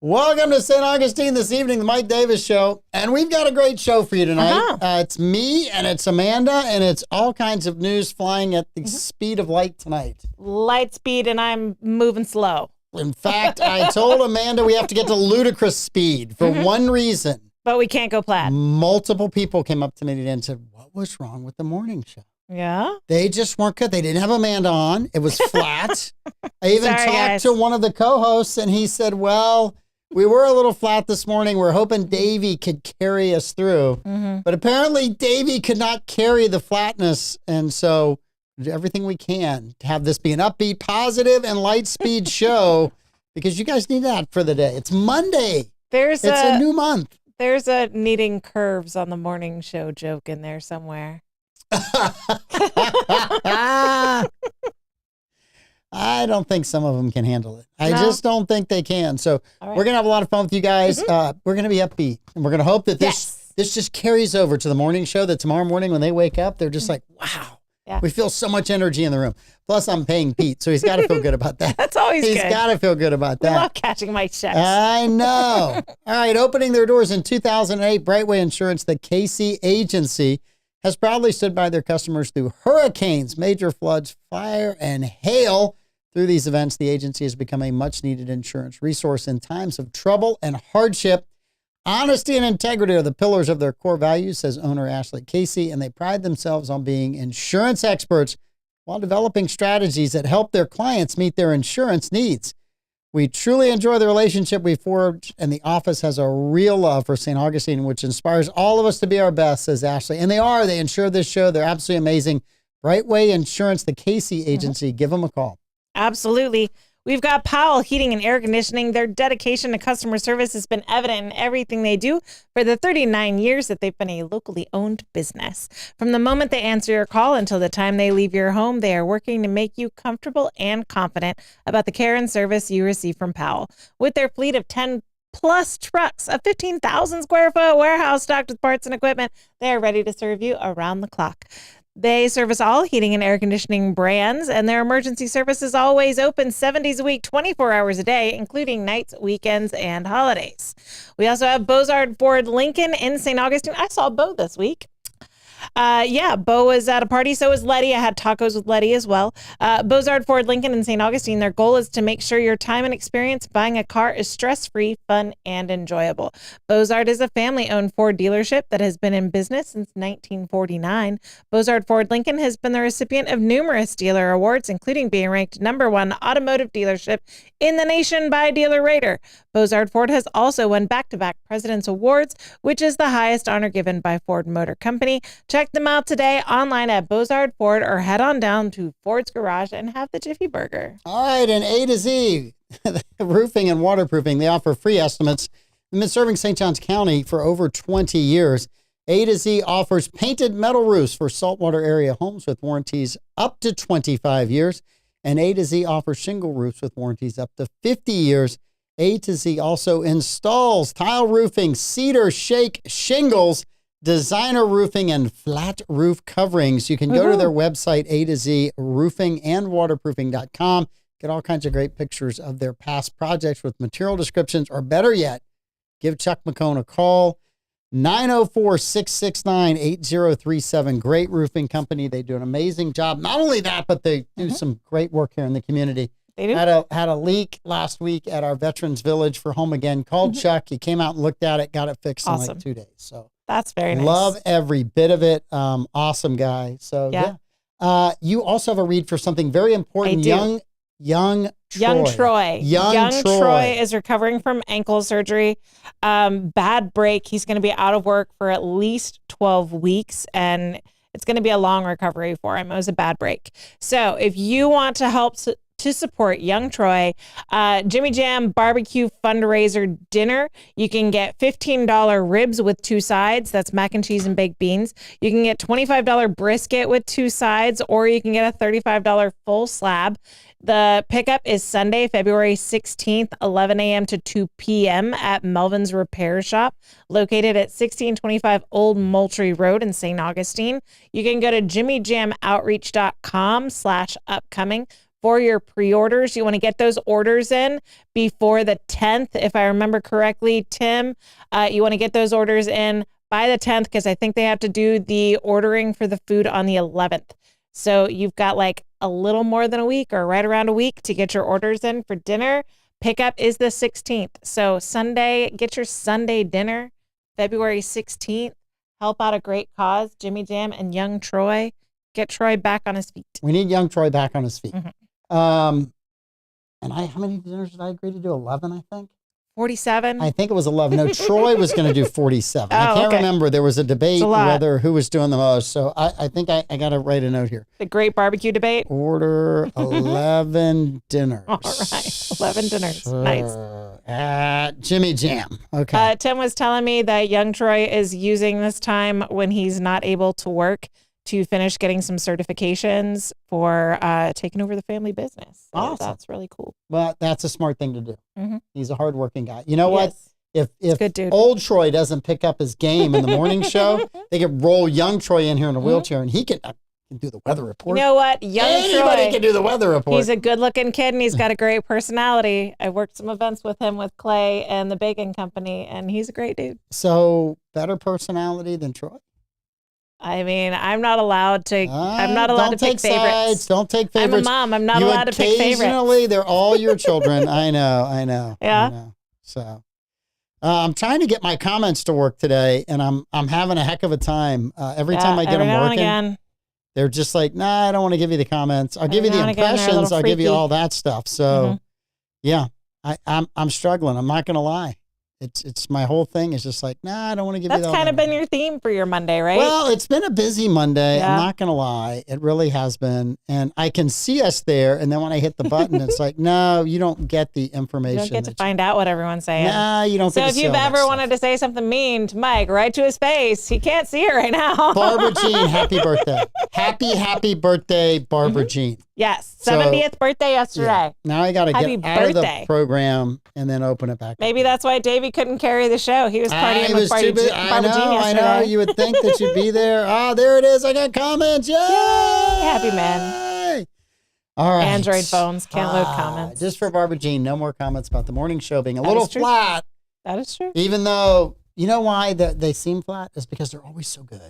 Welcome to St. Augustine this evening, the Mike Davis Show. And we've got a great show for you tonight. It's me and it's Amanda, and it's all kinds of news flying at the speed of light tonight. Light speed, and I'm moving slow. In fact, I told Amanda we have to get to ludicrous speed for one reason. But we can't go plaid. Multiple people came up to me today and said, what was wrong with the morning show? Yeah? They just weren't good. They didn't have Amanda on. It was flat. I even Sorry, talked guys. to one of the co-hosts, and he said, well, we were a little flat this morning. We're hoping Davey could carry us through. But apparently Davey could not carry the flatness. And so we do everything we can to have this be an upbeat, positive, and light speed show because you guys need that for the day. It's Monday. It's a new month. There's a needing curves on the morning show joke in there somewhere. I don't think some of them can handle it. I just don't think they can. So we're going to have a lot of fun with you guys. We're going to be upbeat. And we're going to hope that this just carries over to the morning show, that tomorrow morning when they wake up, they're just like, wow, we feel so much energy in the room. Plus, I'm paying Pete, so he's got to feel good about that. That's always good. He's got to feel good about that. We love catching my checks. I know. All right, opening their doors in 2008, Brightway Insurance, the Casey Agency, has proudly stood by their customers through hurricanes, major floods, fire, and hail. Through these events, the agency has become a much-needed insurance resource in times of trouble and hardship. Honesty and integrity are the pillars of their core values, says owner Ashley Casey, and they pride themselves on being insurance experts while developing strategies that help their clients meet their insurance needs. We truly enjoy the relationship we forged, and the office has a real love for St. Augustine, which inspires all of us to be our best, says Ashley. And they are. They insure this show. They're absolutely amazing. Brightway Insurance, the Casey Agency. Give them a call. Absolutely. We've got Powell Heating and Air Conditioning. Their dedication to customer service has been evident in everything they do for the 39 years that they've been a locally owned business. From the moment they answer your call until the time they leave your home, they are working to make you comfortable and confident about the care and service you receive from Powell. With their fleet of 10 plus trucks, a 15,000 square foot warehouse stocked with parts and equipment, they are ready to serve you around the clock. They service all heating and air conditioning brands, and their emergency service is always open 7 days a week, 24 hours a day, including nights, weekends, and holidays. We also have Bozard Ford Lincoln in St. Augustine. I saw Bo this week. Bo was at a party. So was Letty. I had tacos with Letty as well. Bozard Ford Lincoln in St. Augustine. Their goal is to make sure your time and experience buying a car is stress-free, fun, and enjoyable. Bozard is a family-owned Ford dealership that has been in business since 1949. Bozard Ford Lincoln has been the recipient of numerous dealer awards, including being ranked #1 automotive dealership in the nation by Dealer Rater. Bozard Ford has also won back-to-back President's Awards, which is the highest honor given by Ford Motor Company. Check them out today online at Bozard Ford or head on down to Ford's Garage and have the Jiffy Burger. All right, and A to Z, roofing and waterproofing, they offer free estimates. They've been serving St. Johns County for over 20 years. A to Z offers painted metal roofs for saltwater area homes with warranties up to 25 years. And A to Z offers shingle roofs with warranties up to 50 years. A to Z also installs tile roofing, cedar shake shingles, designer roofing, and flat roof coverings. You can go to their website, A to Z roofingandwaterproofing.com. Get all kinds of great pictures of their past projects with material descriptions, or better yet, give Chuck McCone a call, 904-669-8037. Great roofing company. They do an amazing job. Not only that, but they do some great work here in the community. They do. Had a leak last week at our Veterans Village for Home Again. Called Chuck. He came out and looked at it, got it fixed in like 2 days. So that's very nice. Love every bit of it. Awesome guy. So yeah. You also have a read for something very important. I do. Young Troy. Young Troy is recovering from ankle surgery. Bad break. He's going to be out of work for at least 12 weeks, and it's going to be a long recovery for him. It was a bad break. So if you want to help to support young Troy, Jimmy Jam Barbecue Fundraiser Dinner, you can get $15 ribs with 2 sides. That's mac and cheese and baked beans. You can get $25 brisket with 2 sides, or you can get a $35 full slab. The pickup is Sunday, February 16th, 11 a.m. to 2 p.m. at Melvin's Repair Shop, located at 1625 Old Moultrie Road in St. Augustine. You can go to jimmyjamoutreach.com/upcoming for your pre-orders. You want to get those orders in before the 10th, if I remember correctly, Tim. You want to get those orders in by the 10th because I think they have to do the ordering for the food on the 11th. So you've got like a little more than a week or right around a week to get your orders in for dinner. Pickup is the 16th. So Sunday, get your Sunday dinner, February 16th. Help out a great cause, Jimmy Jam and young Troy. Get Troy back on his feet. We need young Troy back on his feet. Mm-hmm. And how many dinners did I agree to do? 11, I think. 47. I think it was 11. No, Troy was going to do 47. I can't remember. There was a debate whether who was doing the most. So I think I got to write a note here. The great barbecue debate. Order 11 dinners. All right. 11 dinners. Nice. At Jimmy Jam. Okay. Tim was telling me that young Troy is using this time when he's not able to work to finish getting some certifications for taking over the family business. So awesome. That's really cool. Well, that's a smart thing to do. Mm-hmm. He's a hardworking guy. You know what? Yes. If good dude. old Troy doesn't pick up his game in the morning show, they could roll young Troy in here in a wheelchair, and he can do the weather report. You know what? Young Anybody Troy can do the weather report. He's a good-looking kid, and he's got a great personality. I worked some events with him with Clay and the Bacon Company, and he's a great dude. So better personality than Troy? I mean, I'm not allowed to. I'm not allowed to pick favorites. Don't take favorites. I'm a mom. I'm not allowed to pick favorites. Occasionally, they're all your children. I know. Yeah. I know. So, I'm trying to get my comments to work today, and I'm having a heck of a time. Every time I get them working, they're just like, nah, I don't want to give you the comments. I'll give you the impressions. I'll give you all that stuff. So, yeah, I'm struggling. I'm not going to lie. It's my whole thing is just like, nah, I don't want to give you that. That's kind of been your theme for your Monday, right? Well, it's been a busy Monday. Yeah. I'm not going to lie. It really has been. And I can see us there. And then when I hit the button, it's like, no, you don't get the information. You don't get to find out what everyone's saying. Nah, you don't So if you've ever wanted to say something mean to Mike, right to his face, he can't see it right now. Barbara Jean, happy birthday. Happy birthday, Barbara Jean. Yes, 70th birthday yesterday. Yeah. Now I got to get out of the program and then open it back. Maybe that's why Davey couldn't carry the show. He was partying with Barbara Jean yesterday. I know. You would think that you'd be there. Oh, there it is. I got comments. Yay! Happy man. All right. Android phones can't load comments. Just for Barbara Jean, no more comments about the morning show being a little flat. That is true. Even though, you know why they seem flat? Is because they're always so good.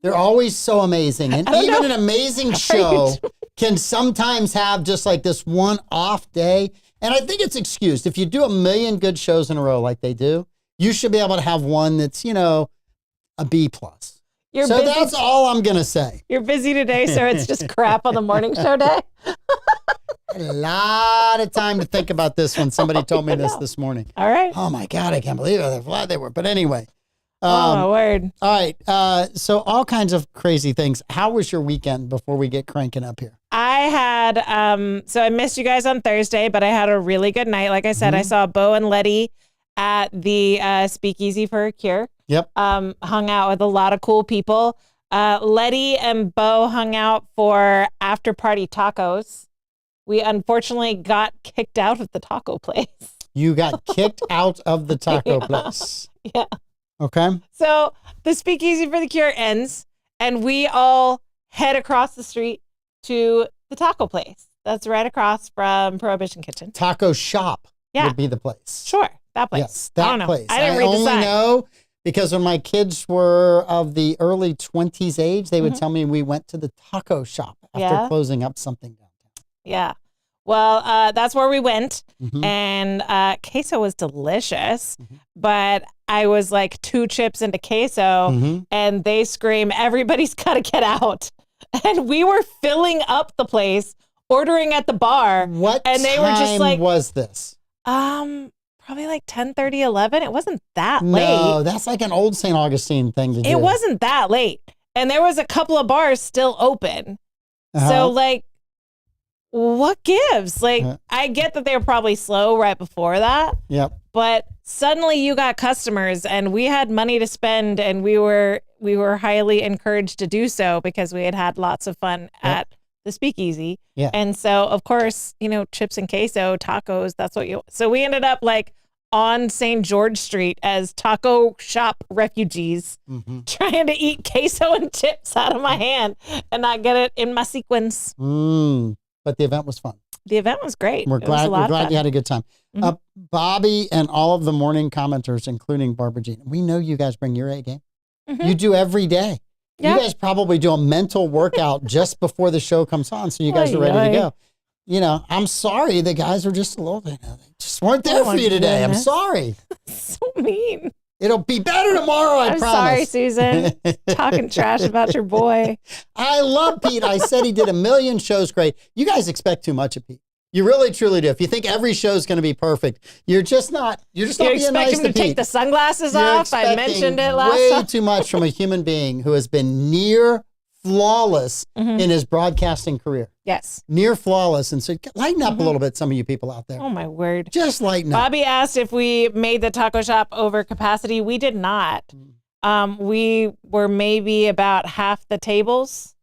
They're always so amazing. And even an amazing show can sometimes have just like this one off day. And I think it's excused. If you do a million good shows in a row like they do, you should be able to have one that's, a B+. So that's all I'm going to say. You're busy today, so it's just crap on the morning show day? A lot of time to think about this when somebody told me this morning. All right. Oh, my God, I can't believe how flat they were. But anyway. Oh, my word. All right. So all kinds of crazy things. How was your weekend before we get cranking up here? I had, so I missed you guys on Thursday, but I had a really good night. Like I said, I saw Bo and Letty at the Speakeasy for a Cure. Yep. Hung out with a lot of cool people. Letty and Bo hung out for after party tacos. We unfortunately got kicked out of the taco place. You got kicked out of the taco place. Yeah. Okay. So the Speakeasy for the Cure ends, and we all head across the street to the taco place. That's right across from Prohibition Kitchen. Taco Shop would be the place. Sure, that place. Yes, that place. I didn't read the sign. I only know because when my kids were of the early 20s age, they would tell me we went to the Taco Shop after closing up something downtown. Yeah. Well, that's where we went, and queso was delicious, but I was like 2 chips into queso, and they scream, "Everybody's got to get out!" And we were filling up the place, ordering at the bar. What and they were just like, was this? Probably like 10:30, 11. It wasn't that late. No, that's like an old St. Augustine thing to do. It wasn't that late, and there was a couple of bars still open. So like, what gives? Like, I get that they were probably slow right before that. Yep. But suddenly you got customers, and we had money to spend, and we were highly encouraged to do so because we had lots of fun at the Speakeasy. Yeah. And so, of course, chips and queso, tacos, that's what so we ended up like on St. George Street as taco shop refugees, trying to eat queso and chips out of my hand and not get it in my sequins. But the event was fun. The event was great. We're It was a lot we're of glad fun. you had a good time. Mhm. Bobby and all of the morning commenters, including Barbara Jean, we know you guys bring your A game. Mhm. You do every day. Yeah. You guys probably do a mental workout just before the show comes on, so you guys are ready to Oy, go. You know, I'm sorry the guys are just a little bit, they just weren't there Oh, for my you today. I'm goodness. sorry. So mean. It'll be better tomorrow, I I'm promise. sorry, Susan. Talking trash about your boy. I love Pete. I said he did a million shows great. You guys expect too much of Pete. You really, truly do. If you think every show is going to be perfect, you're just not. You're just You not being expect nice him to Pete. take the sunglasses You're off? I expecting mentioned it last way time. too much from a human being who has been near flawless Mhm. in his broadcasting career. Yes. Near flawless. And so lighten up Mhm. a little bit, some of you people out there. Oh, my word. Just lighten up. Bobby asked if we made the taco shop over capacity. We did not. We were maybe about half the tables,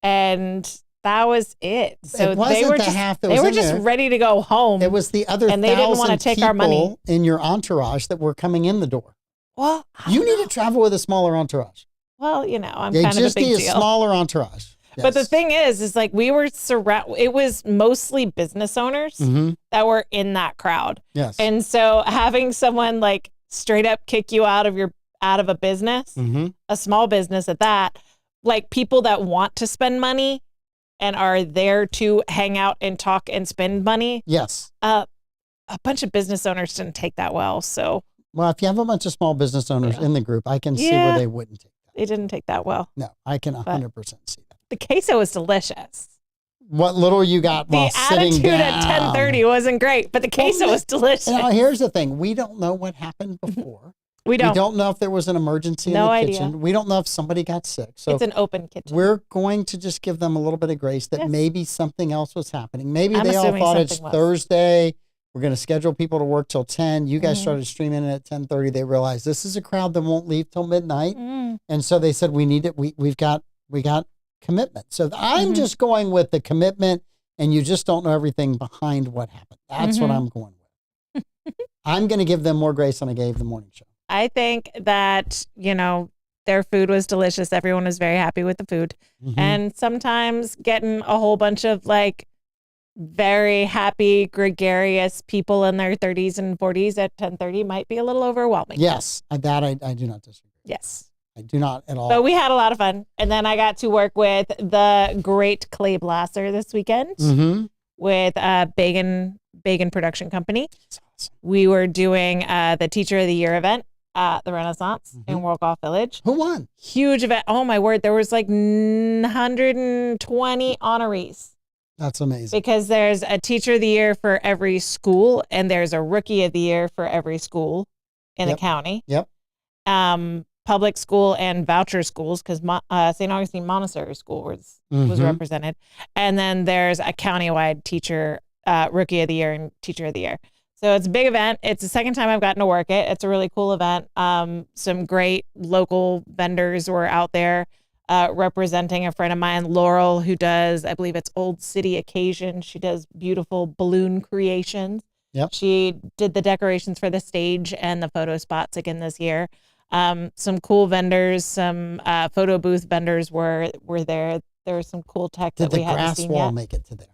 and that was it. So It wasn't they were the just half that they was were in just there. ready to go home. It was the other And they didn't wanna 1,000 take our money. people in your entourage that were coming in the door. well, I You don't need know. to travel with a smaller entourage. Well, you know, I'm They kind of a just big need a deal. smaller entourage. But the Yes. thing is like we were it was mostly business owners Mhm. that were in that crowd. Yes. And so having someone like straight up kick you out of a business, Mhm. a small business at that, like people that want to spend money and are there to hang out and talk and spend money, Yes. a bunch of business owners didn't take that well. So Well, if you have a bunch of small business owners Yeah. in the group, I can see Yeah. where they wouldn't take that. they didn't take that well. No, I can 100% see that. The queso was delicious. What little you got The while sitting attitude down. at 10:30 wasn't great, but the queso Well, was delicious. Now, here's the thing. We don't know what happened before. we We don't. don't know if there was an emergency No in the idea. kitchen. We don't know if somebody got sick. So It's an open kitchen. we're going to just give them a little bit of grace that Yes. maybe something else was happening. Maybe I'm they all assuming thought it's something was. Thursday. We're going to schedule people to work till 10. You guys Mhm. started streaming it at 10:30. They realized this is a crowd that won't leave till midnight. Mm. And so they said, we need it. We got commitment. So I'm Mhm. just going with the commitment, and you just don't know everything behind what happened. That's what Mhm. I'm going with. I'm going to give them more grace than I gave the morning show. I think that, their food was delicious. Everyone was very happy with the food. Mhm. And sometimes getting a whole bunch of like very happy, gregarious people in their 30s and 40s at 10:30 might be a little overwhelming. Yes, that I do not disagree. Yes. I do not at all. But we had a lot of fun. And then I got to work with the great Clay Blasser this weekend Mm-hmm. with Bacon Production Company. It's awesome. We were doing the Teacher of the Year event at the Renaissance Mm-hmm. in World Golf Village. Who won? Huge event. Oh my word. There was like 120 honorees That's amazing. because there's a Teacher of the Year for every school and there's a Rookie of the Year for every school in Yep. the county. Yep. Public school and voucher schools because St. Augustine Montessori School was Mhm. represented. And then there's a countywide teacher, Rookie of the Year and Teacher of the Year. So it's a big event. It's the second time I've gotten to work it. It's a really cool event. Some great local vendors were out there representing a friend of mine, Laurel, who does, I believe it's Old City Occasion. She does beautiful balloon creations. Yep. She did the decorations for the stage and the photo spots again this year. Some cool vendors, some photo booth vendors were there. There was some cool tech Did that the we hadn't grass seen wall yet. make it to there?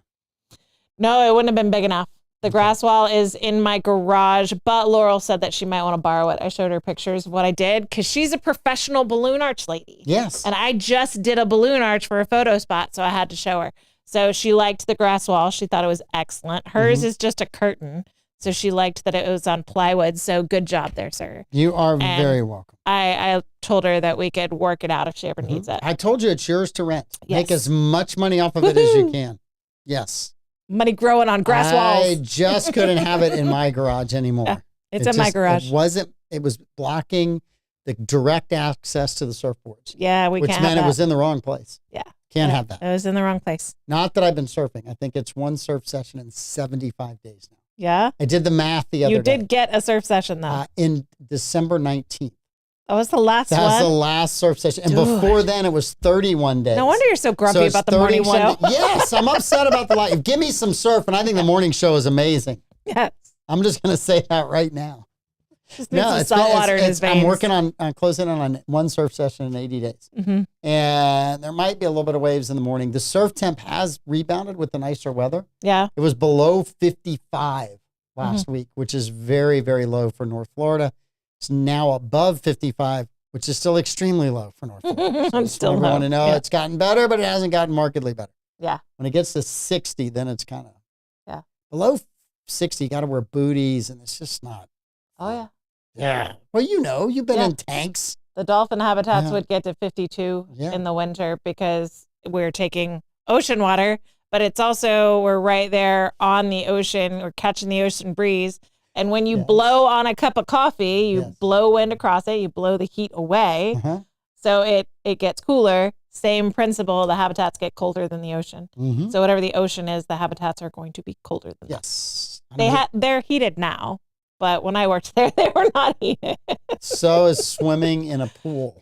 No, it wouldn't have been big enough. The Okay. grass wall is in my garage, but Laurel said that she might want to borrow it. I showed her pictures of what I did because she's a professional balloon arch lady. Yes. And I just did a balloon arch for a photo spot, so I had to show her. So she liked the grass wall. She thought it was excellent. Hers Mm-hmm. is just a curtain. So she liked that it was on plywood. So good job there, sir. You are And very welcome. I told her that we could work it out if she ever needs it. I told you it's yours to rent. Make Yes. as much money off of it as you Woohoo. can. Yes. Money growing on grass I walls. just couldn't have it in my garage anymore. Yeah, It's It in my just- garage. It was blocking the direct access to the surfboards, Yeah, we which can't meant have it was that. in the wrong place. Yeah. Can't Yeah, have that. It was in the wrong place. Not that I've been surfing. I think it's one surf session in 75 days now. Yeah. I did the math the other You day. did get a surf session though. In December 19th. That was the last That was the one. last surf session. And Dude. before then, it was 31 days. No wonder you're so grumpy So it's about the morning 31 show. Yes, I'm upset about the life. Give me some surf, and I think the morning show is amazing. Yes. I'm just going to say that right now. Just needs some salt water in his veins. I'm working on closing on one surf session in 80 days. And there might be a little bit of waves in the morning. The surf temp has rebounded with the nicer weather. Yeah. It was below 55 last week, which is very, very low for North Florida. It's now above 55, which is still extremely low for North Florida. So I'm still low. To know it's gotten better, but it hasn't gotten markedly better. Yeah. When it gets to 60, then it's kind of below 60. You got to wear booties, and it's just not. Oh yeah. Yeah. Well, you've been in tanks. The dolphin habitats would get to 52 in the winter because we're taking ocean water, but it's also, we're right there on the ocean. We're catching the ocean breeze. And when you blow on a cup of coffee, you blow wind across it, you blow the heat away. So it gets cooler. Same principle, the habitats get colder than the ocean. So whatever the ocean is, the habitats are going to be colder than that. They're heated now, but when I worked there, they were not heated. So is swimming in a pool.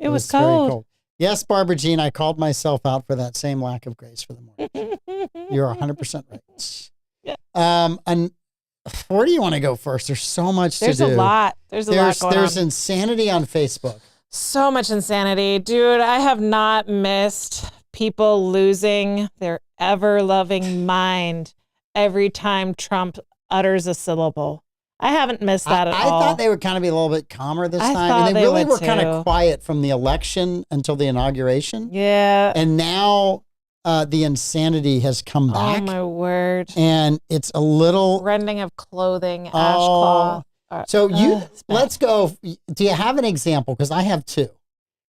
It was cold. Very cold. Yes, Barbara Jean, I called myself out for that same lack of grace for the morning. You're 100% right. And where do you want to go first? There's so much to do. There's a lot going on. There's insanity on Facebook. So much insanity. Dude, I have not missed people losing their ever-loving mind every time Trump utters a syllable. I haven't missed that at all. I thought they would kind of be a little bit calmer this time. And they really were kind of quiet from the election until the inauguration. Yeah. And now the insanity has come back. Oh, my word. And it's a little... rending of clothing, ashcloth. So let's go. Do you have an example? Because I have two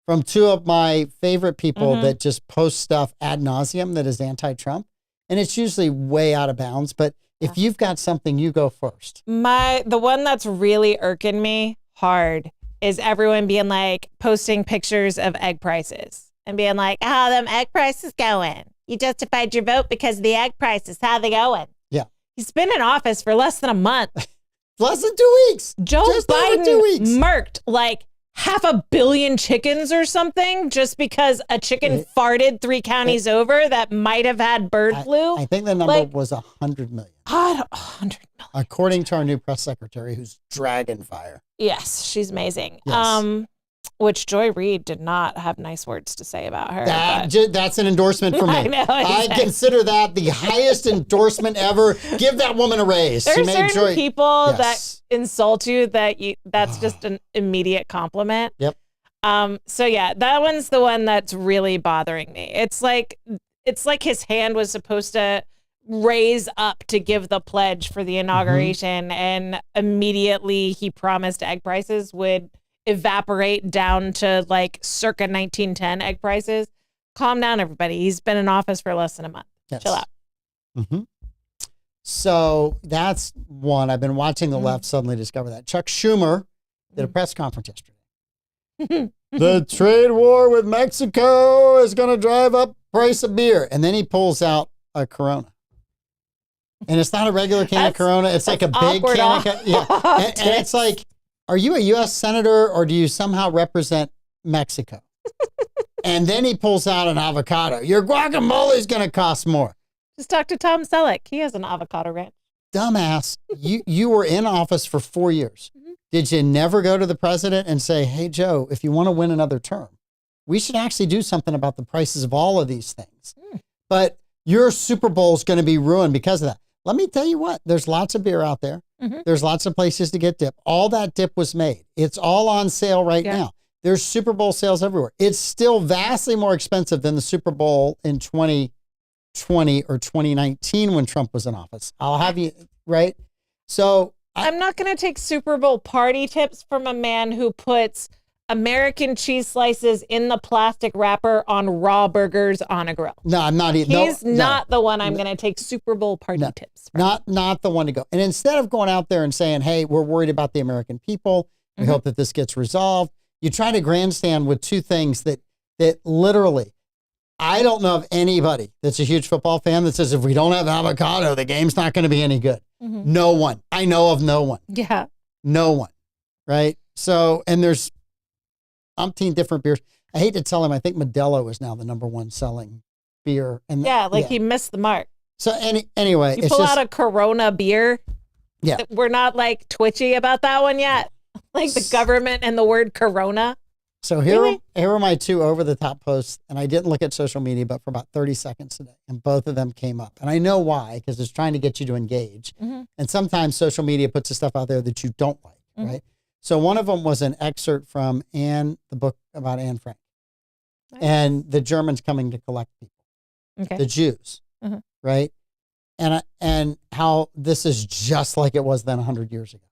from two of my favorite people that just post stuff ad nauseum that is anti-Trump. And it's usually way out of bounds. But if you've got something, you go first. The one that's really irking me hard is everyone being like posting pictures of egg prices and being like, how them egg prices going? You justified your vote because of the egg prices. How they going? Yeah. He's been in office for less than a month. Less than 2 weeks. Joe Biden murked like 500 million chickens or something just because a chicken farted 3 counties over that might have had bird flu. I think the number was 100 million. God, 100 million. According to our new press secretary, who's dragon fire. Yes, she's amazing. Yes. Which Joy Reid did not have nice words to say about her. That's an endorsement for me. I know, exactly. I consider that the highest endorsement ever. Give that woman a raise. There are certain people that insult you that's just an immediate compliment. Yep. So yeah, that one's the one that's really bothering me. It's like his hand was supposed to raise up to give the pledge for the inauguration, and immediately he promised egg prices would evaporate down to like circa 1910 egg prices. Calm down, everybody. He's been in office for less than a month. Yes. Chill out. So that's one. I've been watching the left suddenly discover that. Chuck Schumer did a press conference yesterday. The trade war with Mexico is going to drive up price of beer. And then he pulls out a Corona. And it's not a regular can of Corona. It's like a big can of and it's like, are you a U.S. senator or do you somehow represent Mexico? And then he pulls out an avocado. Your guacamole is going to cost more. Just talk to Tom Selleck. He has an avocado ranch. Dumbass. You were in office for 4 years. Did you never go to the president and say, hey, Joe, if you want to win another term, we should actually do something about the prices of all of these things. But your Super Bowl is going to be ruined because of that. Let me tell you what, there's lots of beer out there. There's lots of places to get dip. All that dip was made. It's all on sale right now. There's Super Bowl sales everywhere. It's still vastly more expensive than the Super Bowl in 2020 or 2019 when Trump was in office. I'll have you, right? So I'm not going to take Super Bowl party tips from a man who puts American cheese slices in the plastic wrapper on raw burgers on a grill. No, I'm not eating. He's not the one I'm going to take Super Bowl party tips from. Not the one to go. And instead of going out there and saying, hey, we're worried about the American people, we hope that this gets resolved, you try to grandstand with two things that literally, I don't know of anybody that's a huge football fan that says if we don't have avocado, the game's not going to be any good. No one. I know of no one. Yeah. No one. Right? So, and there's umpteen different beers. I hate to tell him, I think Modelo is now the #1 selling beer. And he missed the mark. So anyway, you pull out a Corona beer. Yeah. We're not like twitchy about that one yet. Like the government and the word corona. So here are my two over-the-top posts, and I didn't look at social media, but for about 30 seconds today, and both of them came up. And I know why, because it's trying to get you to engage. Mm-hmm. And sometimes social media puts the stuff out there that you don't like, right? So one of them was an excerpt from the book about Anne Frank, and the Germans coming to collect people, the Jews, right? And how this is just like it was then 100 years ago.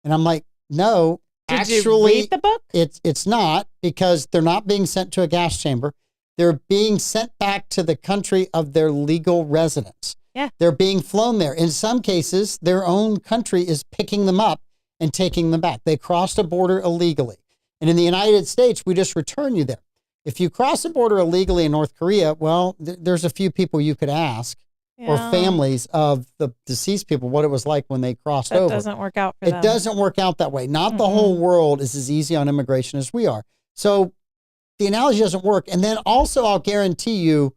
And I'm like, no. Did you read the book? It's not, because they're not being sent to a gas chamber. They're being sent back to the country of their legal residence. Yeah. They're being flown there. In some cases, their own country is picking them up and taking them back. They crossed a border illegally. And in the United States, we just return you there. If you cross a border illegally in North Korea, well, there's a few people you could ask, or families of the deceased people, what it was like when they crossed over. It doesn't work out for them. It doesn't work out that way. Not the whole world is as easy on immigration as we are. So the analogy doesn't work. And then also, I'll guarantee you,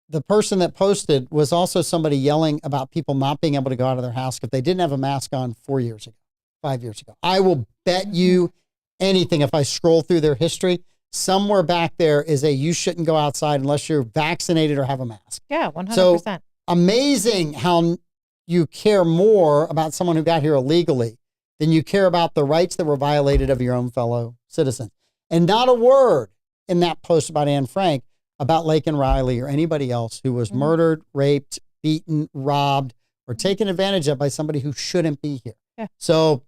the person that posted was also somebody yelling about people not being able to go out of their house if they didn't have a mask on 4 years ago, 5 years ago. I will bet you anything, if I scroll through their history, somewhere back there is you shouldn't go outside unless you're vaccinated or have a mask. Yeah, 100%. So amazing how you care more about someone who got here illegally than you care about the rights that were violated of your own fellow citizens. And not a word in that post about Anne Frank about Laken Riley or anybody else who was murdered, raped, beaten, robbed, or taken advantage of by somebody who shouldn't be here. Yeah. So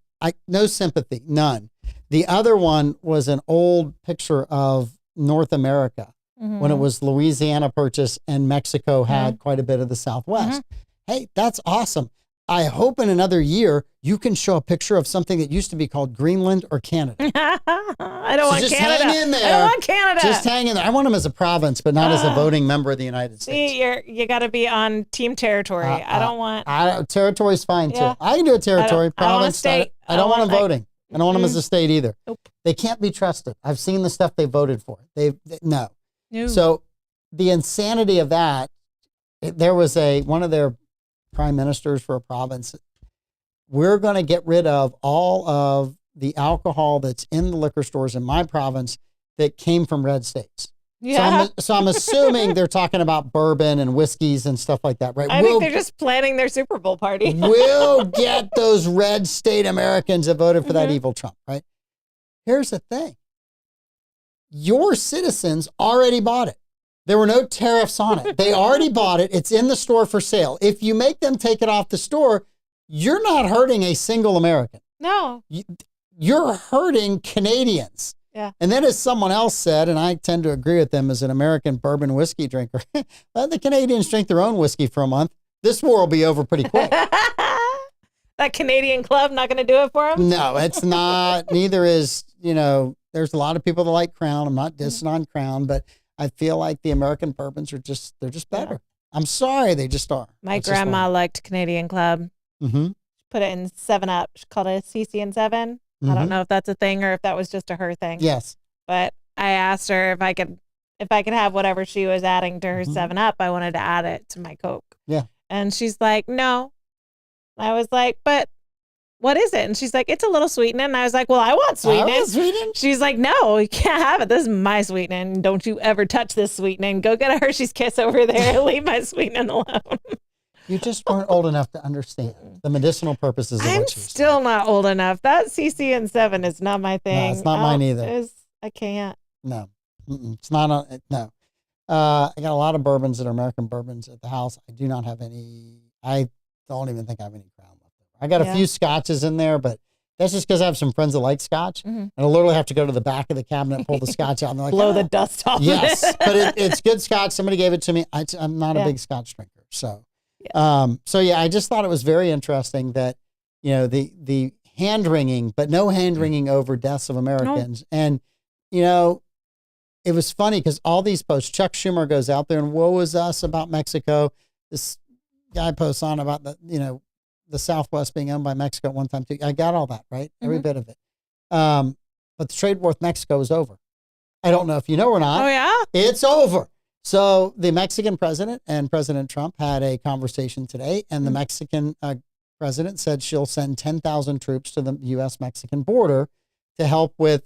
no sympathy, none. The other one was an old picture of North America when it was Louisiana Purchase and Mexico had quite a bit of the Southwest. Hey, that's awesome. I hope in another year you can show a picture of something that used to be called Greenland or Canada. I don't want just Canada. Hang in there. I don't want Canada. Just hang in there. I want them as a province, but not as a voting member of the United States. See, you got to be on team territory. I don't want. Territory's fine Yeah. too. I can do a territory, province. I I don't want them voting. I don't want them as a state either. Nope. They can't be trusted. I've seen the stuff they voted for. No. No. So the insanity of that, there was one of their prime ministers for a province. We're going to get rid of all of the alcohol that's in the liquor stores in my province that came from red states. Yeah. So I'm assuming they're talking about bourbon and whiskeys and stuff like that, right? I think they're just planning their Super Bowl party. We'll get those red state Americans that voted for that evil Trump, right? Here's the thing. Your citizens already bought it. There were no tariffs on it. They already bought it. It's in the store for sale. If you make them take it off the store, you're not hurting a single American. No. You're hurting Canadians. Yeah. And then, as someone else said, and I tend to agree with them as an American bourbon whiskey drinker, let the Canadians drink their own whiskey for a month. This war will be over pretty quick. That Canadian club not going to do it for them? No, it's not. Neither is, there's a lot of people that like Crown. I'm not dissing on Crown, but I feel like the American bourbons they're just better. Yeah. I'm sorry, they just are. My grandma liked Canadian Club. Mm-hmm. Put it in 7-Up. She called it a CC&7. Mm-hmm. I don't know if that's a thing or if that was just a her thing. Yes. But I asked her if I could have whatever she was adding to her 7-Up, I wanted to add it to my Coke. Yeah. And she's like, no. I was like, but what is it? And she's like, it's a little sweetening. And I was like, well, I want sweetening. She's like, no, you can't have it. This is my sweetening. Don't you ever touch this sweetening. Go get a Hershey's Kiss over there. Leave my sweetening alone. You just weren't old enough to understand the medicinal purposes of what I'm you're still not old enough. That CC&7 is not my thing. No, it's not mine either. I can't. No, it's not. No. I got a lot of bourbons that are American bourbons at the house. I do not have any. I don't even think I have any Crown left over. I got a few scotches in there, but that's just because I have some friends that like scotch. Mm-hmm. And I literally have to go to the back of the cabinet, pull the scotch out, and they're like, blow the dust off. Yes, but it's good scotch. Somebody gave it to me. I'm not a big scotch drinker, so. I just thought it was very interesting that, the hand wringing, but no hand wringing over deaths of Americans. No. And, it was funny because all these posts, Chuck Schumer goes out there and woe is us about Mexico. This guy posts on about the Southwest being owned by Mexico at one time too. I got all that, right? Every bit of it. But the trade war with Mexico is over. I don't know if you know or not. Oh yeah? It's over. So the Mexican president and President Trump had a conversation today, and the Mexican president said she'll send 10,000 troops to the U.S.-Mexican border to help with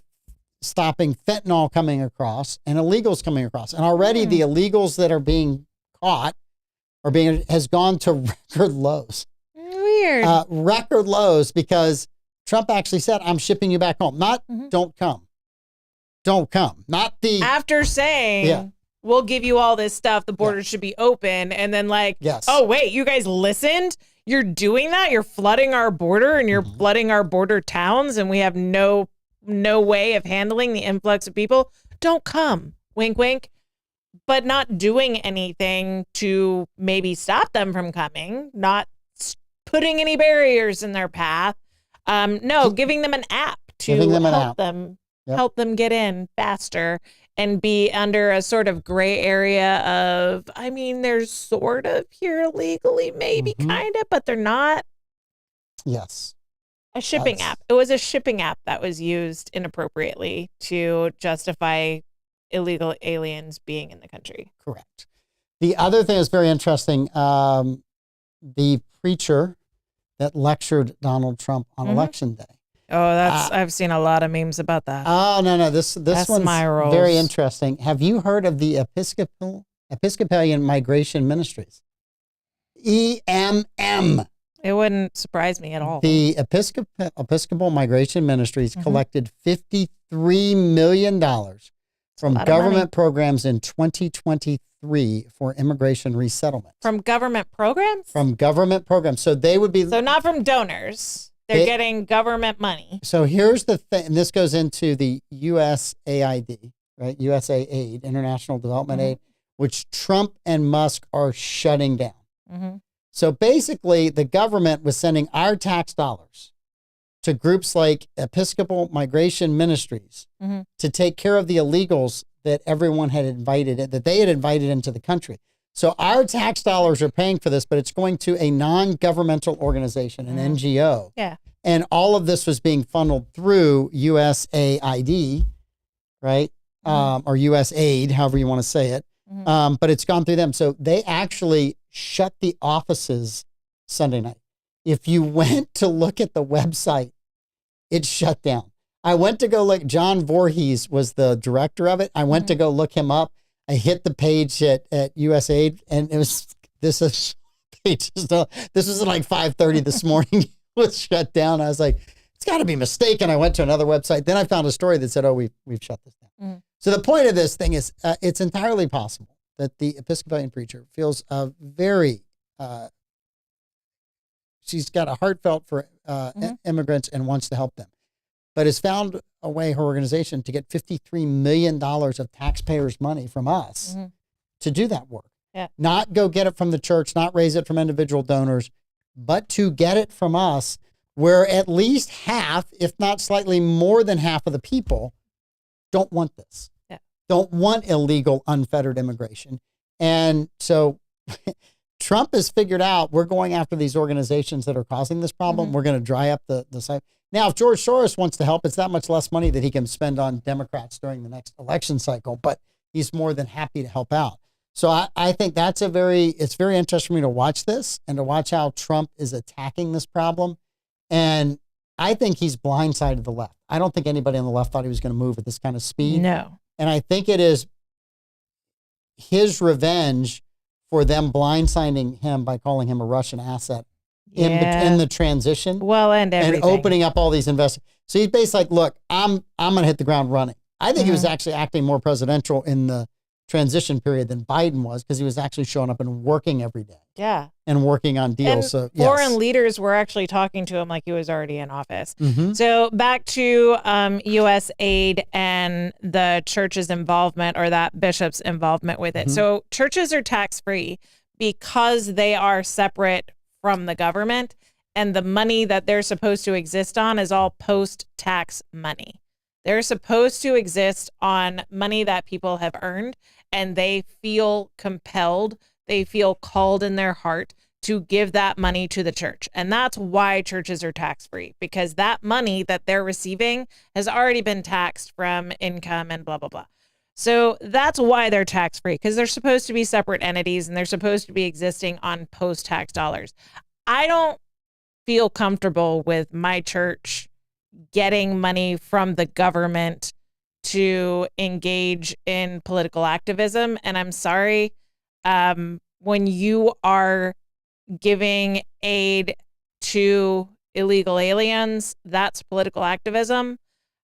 stopping fentanyl coming across and illegals coming across. And already the illegals that are being caught has gone to record lows. Weird. Record lows because Trump actually said, I'm shipping you back home. Not don't come. Don't come. Not the... After saying, we'll give you all this stuff, the border should be open. And then oh, wait, you guys listened? You're doing that? You're flooding our border and you're flooding our border towns and we have no way of handling the influx of people. Don't come. Wink, wink. But not doing anything to maybe stop them from coming, not putting any barriers in their path. No, giving them an app to help them get in faster and be under a sort of gray area of, I mean, they're sort of here legally, maybe kind of, but they're not. Yes. A shipping app. It was a shipping app that was used inappropriately to justify illegal aliens being in the country. Correct. The other thing is very interesting. The preacher that lectured Donald Trump on Election Day. Oh, I've seen a lot of memes about that. Oh, no. This one's very interesting. Have you heard of the Episcopalian Migration Ministries? EMM. It wouldn't surprise me at all. The Episcopal Migration Ministries collected $53 million from government programs in 2023 for immigration resettlement. From government programs? From government programs. So they would be... So not from donors. They're getting government money. So here's the thing, and this goes into the USAID, right? USAID, International Development Aid, which Trump and Musk are shutting down. So basically, the government was sending our tax dollars to groups like Episcopal Migration Ministries to take care of the illegals that everyone had invited, that they had invited into the country. So our tax dollars are paying for this, but it's going to a non-governmental organization, an NGO. Yeah. And all of this was being funneled through USAID, right? Or USAID, however you want to say it. But it's gone through them. So they actually shut the offices Sunday night. If you went to look at the website, it shut down. I went to go look. John Voorhees was the director of it. I went to go look him up. I hit the page at USAID, and it was this was at like 5:30 this morning. It was shut down. I was like, it's got to be a mistake. And I went to another website. Then I found a story that said, oh, we've shut this down. So the point of this thing is, it's entirely possible that the Episcopalian preacher feels she's got a heartfelt for immigrants and wants to help them, but has found a way, her organization, to get $53 million of taxpayers' money from us to do that work. Yeah. Not go get it from the church, not raise it from individual donors, but to get it from us, where at least half, if not slightly more than half of the people don't want this. Yeah. Don't want illegal, unfettered immigration. And so Trump has figured out, we're going after these organizations that are causing this problem. We're going to dry up the site. Now, if George Soros wants to help, it's that much less money that he can spend on Democrats during the next election cycle, but he's more than happy to help out. So I think it's very interesting for me to watch this and to watch how Trump is attacking this problem. And I think he's blindsided the left. I don't think anybody on the left thought he was going to move at this kind of speed. No. And I think it is his revenge for them blindsiding him by calling him a Russian asset in the transition. Well, and everything. And opening up all these investments. So he's basically like, look, I'm going to hit the ground running. I think he was actually acting more presidential in the transition period than Biden was, because he was actually showing up and working every day. Yeah. And working on deals. And so foreign leaders were actually talking to him like he was already in office. So back to USAID and the church's involvement, or that bishop's involvement with it. So churches are tax-free because they are separate from the government, and the money that they're supposed to exist on is all post-tax money. They're supposed to exist on money that people have earned, and they feel compelled, they feel called in their heart to give that money to the church. And that's why churches are tax-free, because that money that they're receiving has already been taxed from income and blah, blah, blah. So that's why they're tax-free, because they're supposed to be separate entities and they're supposed to be existing on post-tax dollars. I don't feel comfortable with my church getting money from the government to engage in political activism. And I'm sorry, when you are giving aid to illegal aliens, that's political activism.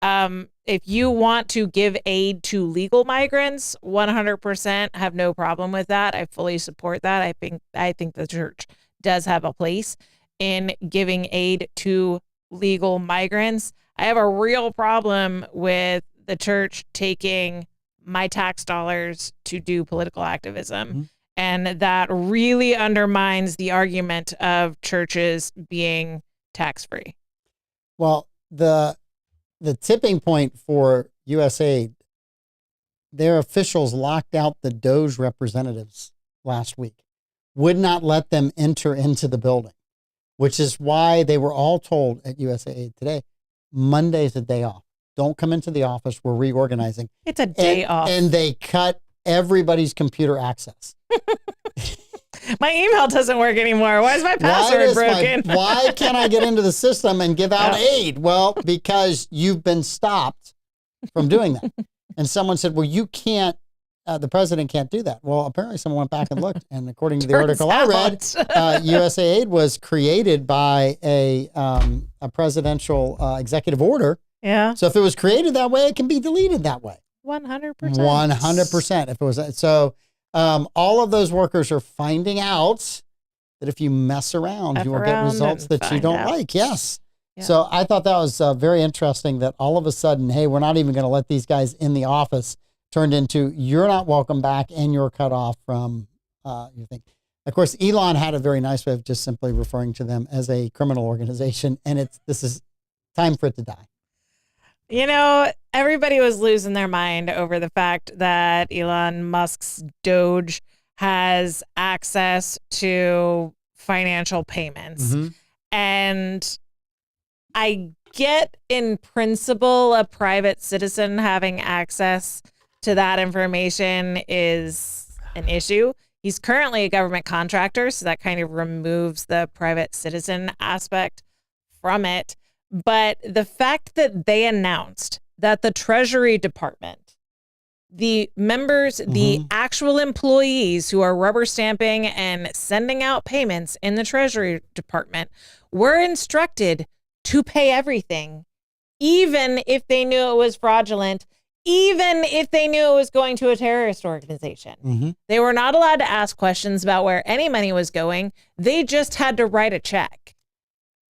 If you want to give aid to legal migrants, 100% have no problem with that. I fully support that. I think the church does have a place in giving aid to legal migrants. I have a real problem with the church taking my tax dollars to do political activism. Mm-hmm. And that really undermines the argument of churches being tax-free. Well, the tipping point for USAID, their officials locked out the DOJ representatives last week, would not let them enter into the building, which is why they were all told at USAID today, Monday's a day off. Don't come into the office. We're reorganizing. It's a day off. And they cut everybody's computer access. My email doesn't work anymore. Why is my password broken? Why can't I get into the system and give out aid? Well, because you've been stopped from doing that. And someone said, well, you can't, the president can't do that. Well, apparently someone went back and looked. And according to the article I read, USAID was created by a presidential executive order. Yeah. So if it was created that way, it can be deleted that way. 100%. 100%. If it was so. All of those workers are finding out that if you mess around, you will get results that you don't like. Yes. Yeah. So I thought that was very interesting that all of a sudden, hey, we're not even going to let these guys in the office, turned into you're not welcome back and you're cut off from your thing. Of course, Elon had a very nice way of just simply referring to them as a criminal organization. And this is time for it to die. You know, everybody was losing their mind over the fact that Elon Musk's Doge has access to financial payments. Mm-hmm. And I get in principle a private citizen having access to that information is an issue. He's currently a government contractor, so that kind of removes the private citizen aspect from it. But the fact that they announced that the Treasury Department, the members, mm-hmm. the actual employees who are rubber stamping and sending out payments in the Treasury Department were instructed to pay everything, even if they knew it was fraudulent, even if they knew it was going to a terrorist organization. Mm-hmm. They were not allowed to ask questions about where any money was going. They just had to write a check.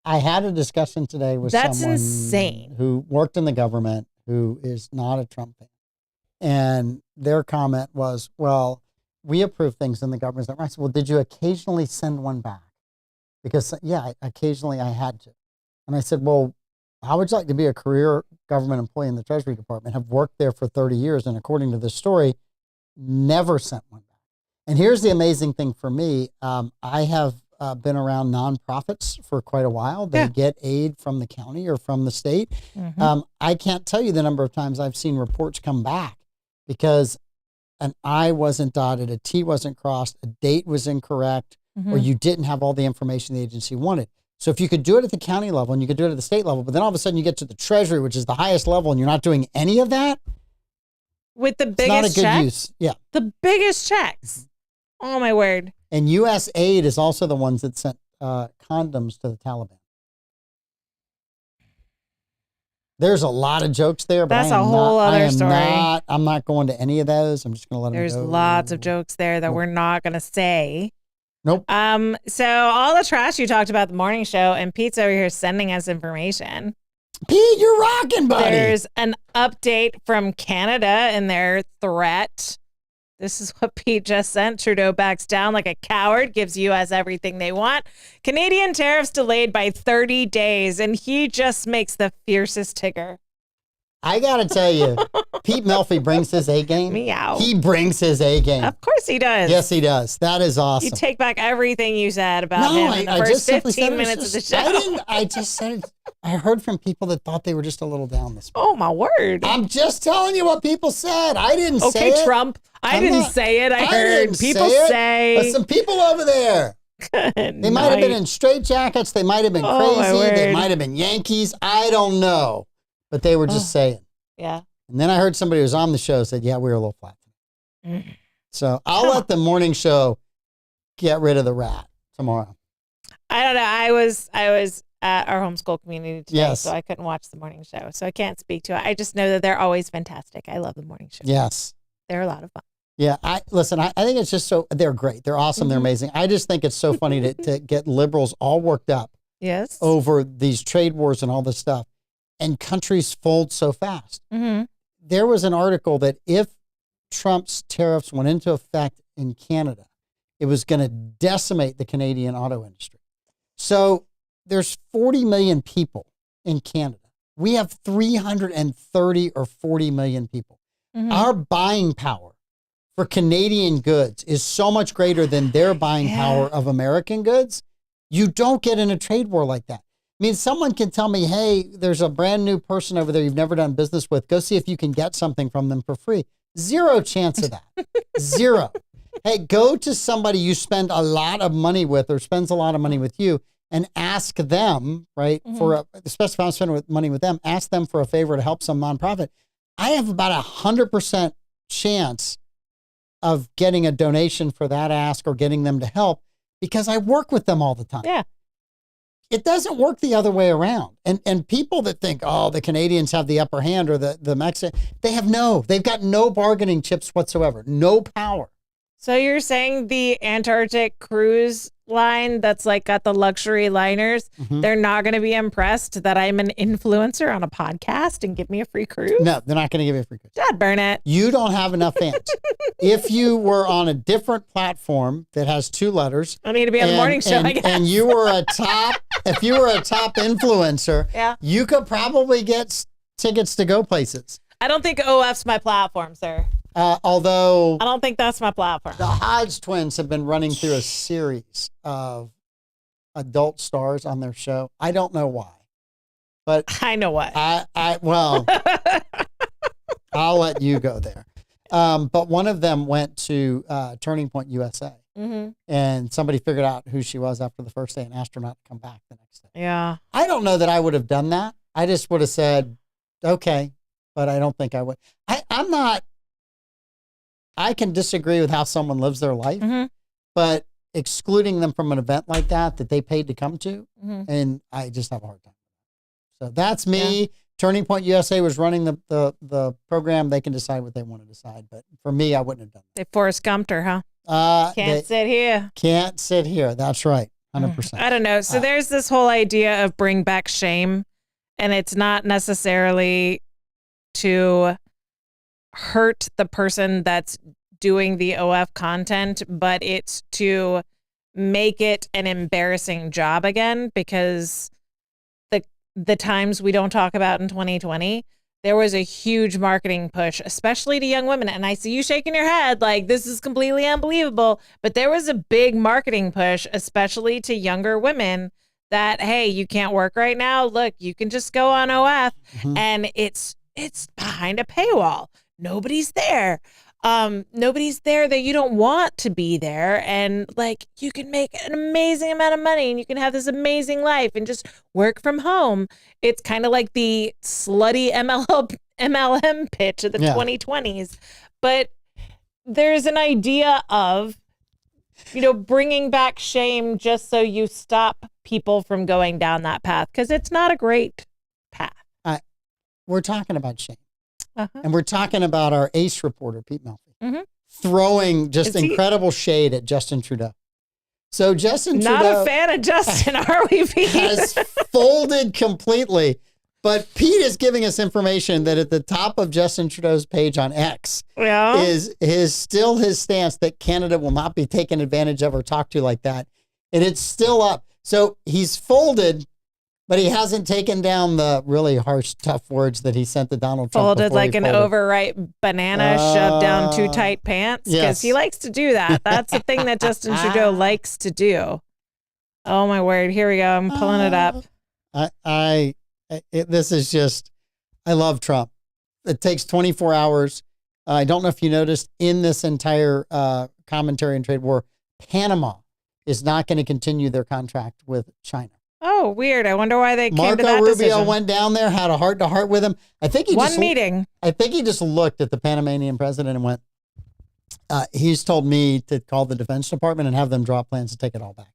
I had a discussion today with someone insane. Who worked in the government who is not a Trump fan. And their comment was, well, we approve things in the government. I said, well, did you occasionally send one back? Because, yeah, occasionally I had to. And I said, well, how would you like to be a career government employee in the Treasury Department, have worked there for 30 years, and according to this story, never sent one back? And here's the amazing thing for me. I have been around nonprofits for quite a while. They get aid from the county or from the state. Mm-hmm. I can't tell you the number of times I've seen reports come back because an I wasn't dotted, a T wasn't crossed, a date was incorrect, mm-hmm. or you didn't have all the information the agency wanted. So if you could do it at the county level and you could do it at the state level, but then all of a sudden you get to the Treasury, which is the highest level, and you're not doing any of that, with the biggest it's not a good use. Yeah. The biggest checks. Oh, my word. And USAID is also the ones that sent condoms to the Taliban. There's a lot of jokes there, but that's a whole other story. I'm not going to any of those. I'm just going to let them go. There's lots of jokes there that we're not going to say. Nope. So all the trash you talked about the morning show, and Pete's over here sending us information. Pete, you're rocking, buddy. There's an update from Canada and their threat. This is what Pete just sent. Trudeau backs down like a coward, gives U.S. everything they want. Canadian tariffs delayed by 30 days, and he just makes the fiercest tigger. I got to tell you, Pete Melfi brings his A game. Meow. He brings his A game. Of course he does. Yes, he does. That is awesome. You take back everything you said about him in the first 15 minutes of the show. I just said it. I heard from people that thought they were just a little down this morning. Oh, my word. I'm just telling you what people said. I didn't say it. Okay, Trump. I didn't say it. I heard people say. But some people over there They might have been in straitjackets. They might have been crazy. They might have been Yankees. I don't know. But they were just saying. Yeah. And then I heard somebody who was on the show said, yeah, we were a little flat. So I'll let the morning show get rid of the rat tomorrow. I don't know. I was at our homeschool community today, so I couldn't watch the morning show. So I can't speak to it. I just know that they're always fantastic. I love the morning show. Yes. They're a lot of fun. Yeah. I think it's just they're great. They're awesome. They're amazing. I just think it's so funny to get liberals all worked up. Yes. Over these trade wars and all this stuff. And countries fold so fast. Mm-hmm. There was an article that if Trump's tariffs went into effect in Canada, it was going to decimate the Canadian auto industry. So there's 40 million people in Canada. We have 330 or 40 million people. Mm-hmm. Our buying power for Canadian goods is so much greater than their buying power of American goods. You don't get in a trade war like that. I mean, someone can tell me, hey, there's a brand new person over there you've never done business with. Go see if you can get something from them for free. Zero chance of that. Zero. Hey, go to somebody you spend a lot of money with or spends a lot of money with you and ask them, right, especially if I'm spending money with them, ask them for a favor to help some nonprofit. I have about 100% chance of getting a donation for that ask or getting them to help because I work with them all the time. Yeah. It doesn't work the other way around. And people that think, oh, the Canadians have the upper hand or the Mexicans, they've got no bargaining chips whatsoever, no power. So you're saying the Antarctic cruise line that's like got the luxury liners, they're not going to be impressed that I'm an influencer on a podcast and give me a free cruise? No, they're not going to give you a free cruise. Dad, burn it. You don't have enough fans. If you were on a different platform that has two letters. I need to be on the morning show, I guess. And you were if you were a top influencer, you could probably get tickets to go places. I don't think OF's my platform, sir. Although I don't think that's my platform. The Hodge twins have been running through a series of adult stars on their show. I don't know why, but I know what. Well, I'll let you go there. But one of them went to Turning Point USA, and somebody figured out who she was after the first day and asked her not to come back the next day. Yeah. I don't know that I would have done that. I just would have said, okay, but I don't think I would. I'm not. I can disagree with how someone lives their life, but excluding them from an event like that they paid to come to, and I just have a hard time. So that's me. Yeah. Turning Point USA was running the program. They can decide what they want to decide, but for me, I wouldn't have done that. They Forrest Gumped her, huh? Can't sit here. Can't sit here. That's right. 100%. I don't know. So there's this whole idea of bring back shame, and it's not necessarily to hurt the person that's doing the OF content, but it's to make it an embarrassing job again, because the times we don't talk about in 2020, there was a huge marketing push, especially to young women. And I see you shaking your head like this is completely unbelievable, but there was a big marketing push, especially to younger women, that, hey, you can't work right now. Look, you can just go on OF, and it's behind a paywall. Nobody's there. Nobody's there that you don't want to be there, and like you can make an amazing amount of money and you can have this amazing life and just work from home. It's kind of like the slutty MLM pitch of the 2020s, but there's an idea of, bringing back shame just so you stop people from going down that path, because it's not a great path. We're talking about shame. And we're talking about our ace reporter, Pete Melfi, throwing just incredible shade at Justin Trudeau. So Justin Trudeau... Not a fan of Justin, are we, Pete? ...has folded completely. But Pete is giving us information that at the top of Justin Trudeau's page on X is still his stance that Canada will not be taken advantage of or talked to like that. And it's still up. So he's folded... But he hasn't taken down the really harsh, tough words that he sent to Donald Trump. Folded like an overripe banana shoved down too tight pants. Because he likes to do that. That's the thing that Justin Trudeau likes to do. Oh, my word. Here we go. I'm pulling it up. This is just, I love Trump. It takes 24 hours. I don't know if you noticed in this entire commentary and trade war, Panama is not going to continue their contract with China. Oh, weird. I wonder why they came to Marco that Rubio decision. went down there, had a heart-to-heart with him. I think he meeting. I think he just looked at the Panamanian president and went, he's told me to call the Defense Department and have them draw plans to take it all back.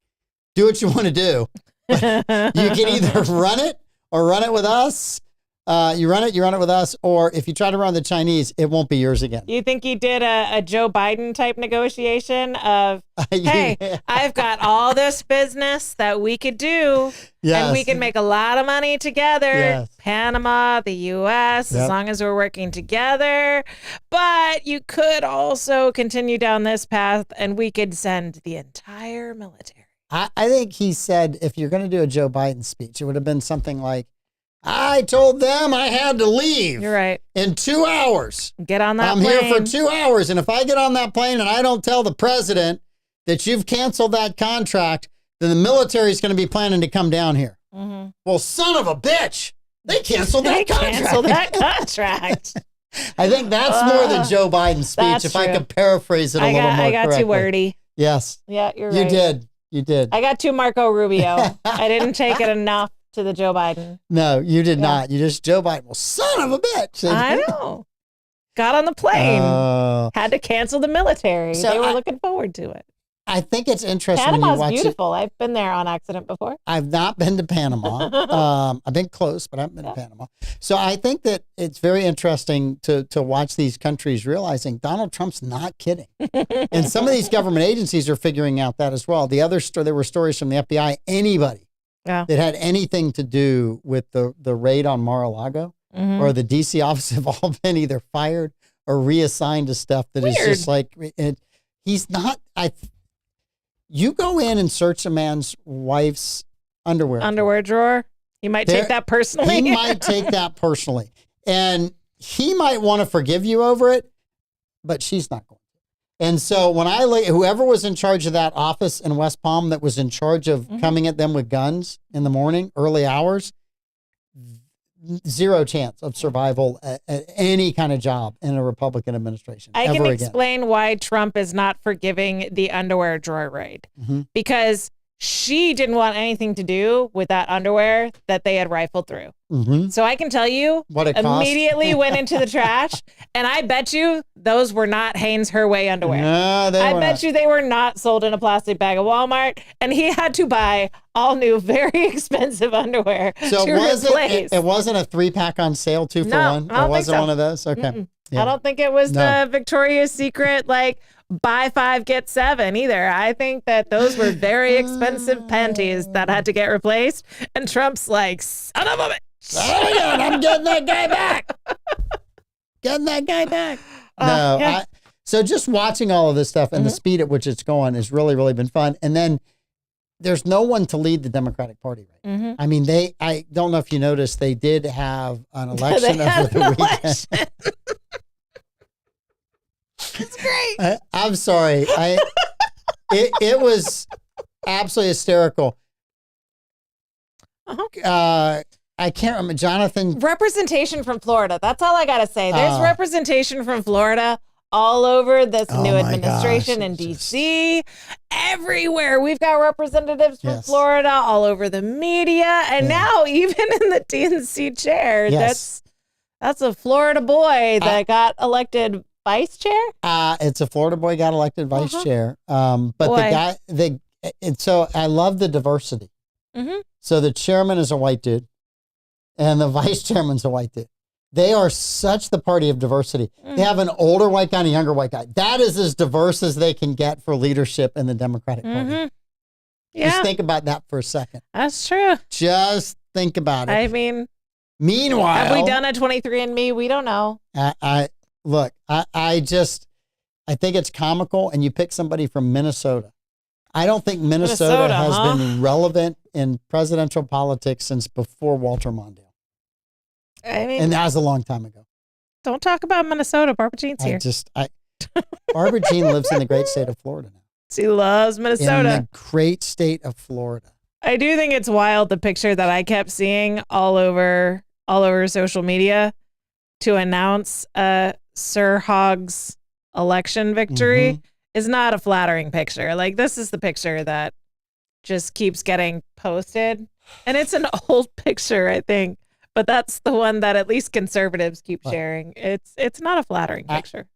Do what you want to do. You can either run it or run it with us. You run it with us, or if you try to run the Chinese, it won't be yours again. You think he did a Joe Biden type negotiation of, hey, I've got all this business that we could do, and we can make a lot of money together. Yes. Panama, the U.S., as long as we're working together. But you could also continue down this path, and we could send the entire military. I think he said if you're going to do a Joe Biden speech, it would have been something like, I told them I had to leave. You're right. In 2 hours. Get on that plane. I'm here for 2 hours. And if I get on that plane and I don't tell the president that you've canceled that contract, then the military is going to be planning to come down here. Mm-hmm. Well, son of a bitch. They canceled that contract. Canceled that contract. I think that's more than Joe Biden's speech, if true. I could paraphrase it a little more correctly. I got too wordy. Yes. Yeah, you're right. You did. I got too Marco Rubio. I didn't take it enough to the Joe Biden. No, you did not. You just Joe Biden. Well, son of a bitch. I know. Got on the plane. Had to cancel the military. So they were looking forward to it. I think it's interesting. Panama's when you watch beautiful. I've been there on accident before. I've not been to Panama. I've been close, but I haven't been to Panama. So I think that it's very interesting to watch these countries realizing Donald Trump's not kidding. And some of these government agencies are figuring out that as well. There were stories from the FBI, anybody that had anything to do with the raid on Mar-a-Lago or the DC office have all been either fired or reassigned to stuff that is just like, he's not, you go in and search a man's wife's underwear drawer. He might take that personally. He might take that personally. And he might want to forgive you over it, but she's not going to. And so when whoever was in charge of that office in West Palm that was in charge of coming at them with guns in the morning, early hours, zero chance of survival at any kind of job in a Republican administration. I can explain why Trump is not forgiving the underwear drawer raid. Because she didn't want anything to do with that underwear that they had rifled through. So I can tell you, what it immediately went into the trash, and I bet you those were not Hanes Her Way underwear. No, I bet you they were not sold in a plastic bag at Walmart, and he had to buy all new, very expensive underwear to replace. It wasn't a 3-pack on sale, 2 for 1? It wasn't one of those? Okay. Yeah. I don't think it was the Victoria's Secret, like, buy 5, get 7 either. I think that those were very expensive panties that had to get replaced. And Trump's like, son of a bitch. I'm getting that guy back. No, so just watching all of this stuff and the speed at which it's going has really, really been fun. And then there's no one to lead the Democratic Party right. I mean, I don't know if you noticed, they did have an election over the weekend. It's great. I'm sorry. It was absolutely hysterical. I can't remember. Jonathan. Representation from Florida. That's all I got to say. There's representation from Florida all over this new administration in D.C. Everywhere. We've got representatives from Florida all over the media. And now even in the DNC chair, that's a Florida boy that got elected vice chair? It's a Florida boy got elected vice chair. But so I love the diversity. So the chairman is a white dude and the vice chairman's a white dude. They are such the party of diversity. They have an older white guy and a younger white guy. That is as diverse as they can get for leadership in the Democratic Party. Yeah. Just think about that for a second. That's true. Just think about it. I mean, meanwhile, have we done a 23andMe? We don't know. Look, I think it's comical, and you pick somebody from Minnesota. I don't think Minnesota has been relevant in presidential politics since before Walter Mondale. I mean, and that was a long time ago. Don't talk about Minnesota. Barbara Jean's here. Barbara Jean lives in the great state of Florida now. She loves Minnesota. In the great state of Florida. I do think it's wild, the picture that I kept seeing all over social media to announce Sir Hogg's election victory. is not a flattering picture. Like, this is the picture that just keeps getting posted. And it's an old picture, I think. But that's the one that at least conservatives keep sharing. It's not a flattering picture.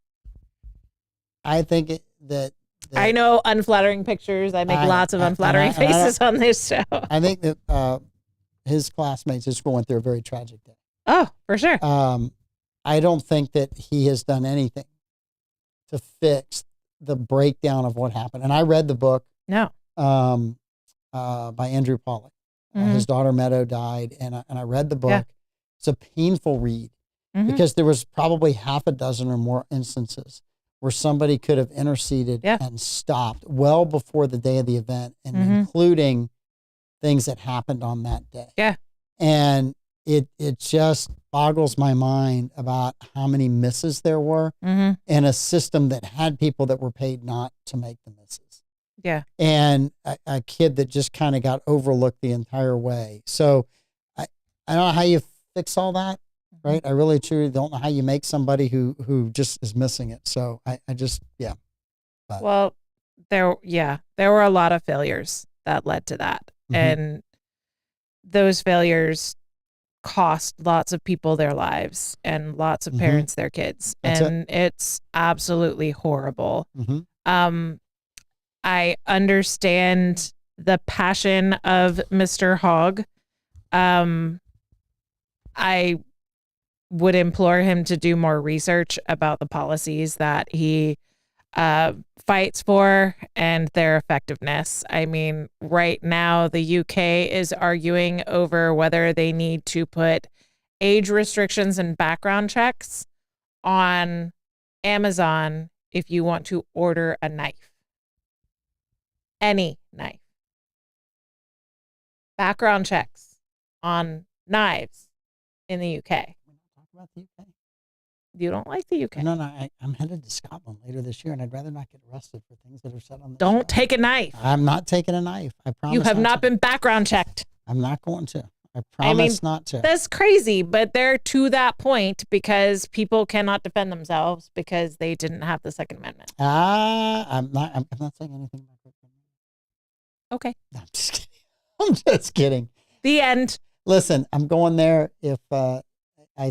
I think that I know unflattering pictures. I make lots of unflattering faces on this show. I think that his classmates at school went through a very tragic day. Oh, for sure. I don't think that he has done anything to fix the breakdown of what happened. And I read the book. No. By Andrew Pollack. His daughter Meadow died, and I read the book. Yeah. It's a painful read because there was probably half a dozen or more instances where somebody could have interceded and stopped well before the day of the event, and including things that happened on that day. Yeah. And it just boggles my mind about how many misses there were in a system that had people that were paid not to make the misses. Yeah. And a kid that just kind of got overlooked the entire way. So I don't know how you fix all that, right? I really truly don't know how you make somebody who just is missing it. So I just, yeah. But. Well, there were a lot of failures that led to that. And those failures cost lots of people their lives and lots of parents their kids. It's absolutely horrible. I understand the passion of Mr. Hogg. I would implore him to do more research about the policies that he fights for and their effectiveness. I mean, right now, the UK is arguing over whether they need to put age restrictions and background checks on Amazon if you want to order a knife. Any knife. Background checks on knives in the UK. We're not talking about the UK. You don't like the UK? No, I'm headed to Scotland later this year, and I'd rather not get arrested for things that are said on the Don't show. take a knife. I'm not taking a knife. I promise. You have not been background checked. I'm not going to. I promise not to. That's crazy, but they're to that point because people cannot defend themselves because they didn't have the Second Amendment. I'm not saying anything about it. Okay. No, I'm just kidding. I'm just kidding. The end. Listen, I'm going there. If I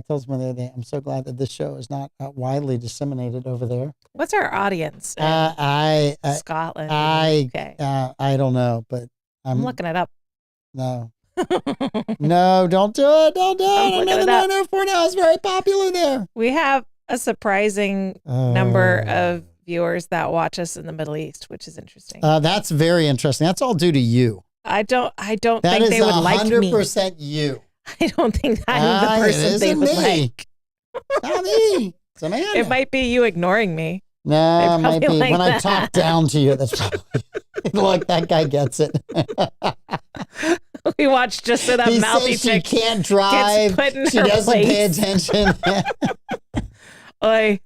told someone the other day, I'm so glad that this show is not widely disseminated over there. What's our audience? Scotland. I don't know, but I'm looking it up. No. No, don't do it. Don't do it. I know the 904 now is very popular there. We have a surprising number of viewers that watch us in the Middle East, which is interesting. That's very interesting. That's all due to you. I don't think they would like me. That is 100% you. I don't think I'm the person they would like. Not me. It's Amanda. It might be you ignoring me. No, it might be like when I talk down to you. That's probably look. That guy gets it. We watched just so that mouthy chick she can't drive. She doesn't pay attention. Oy.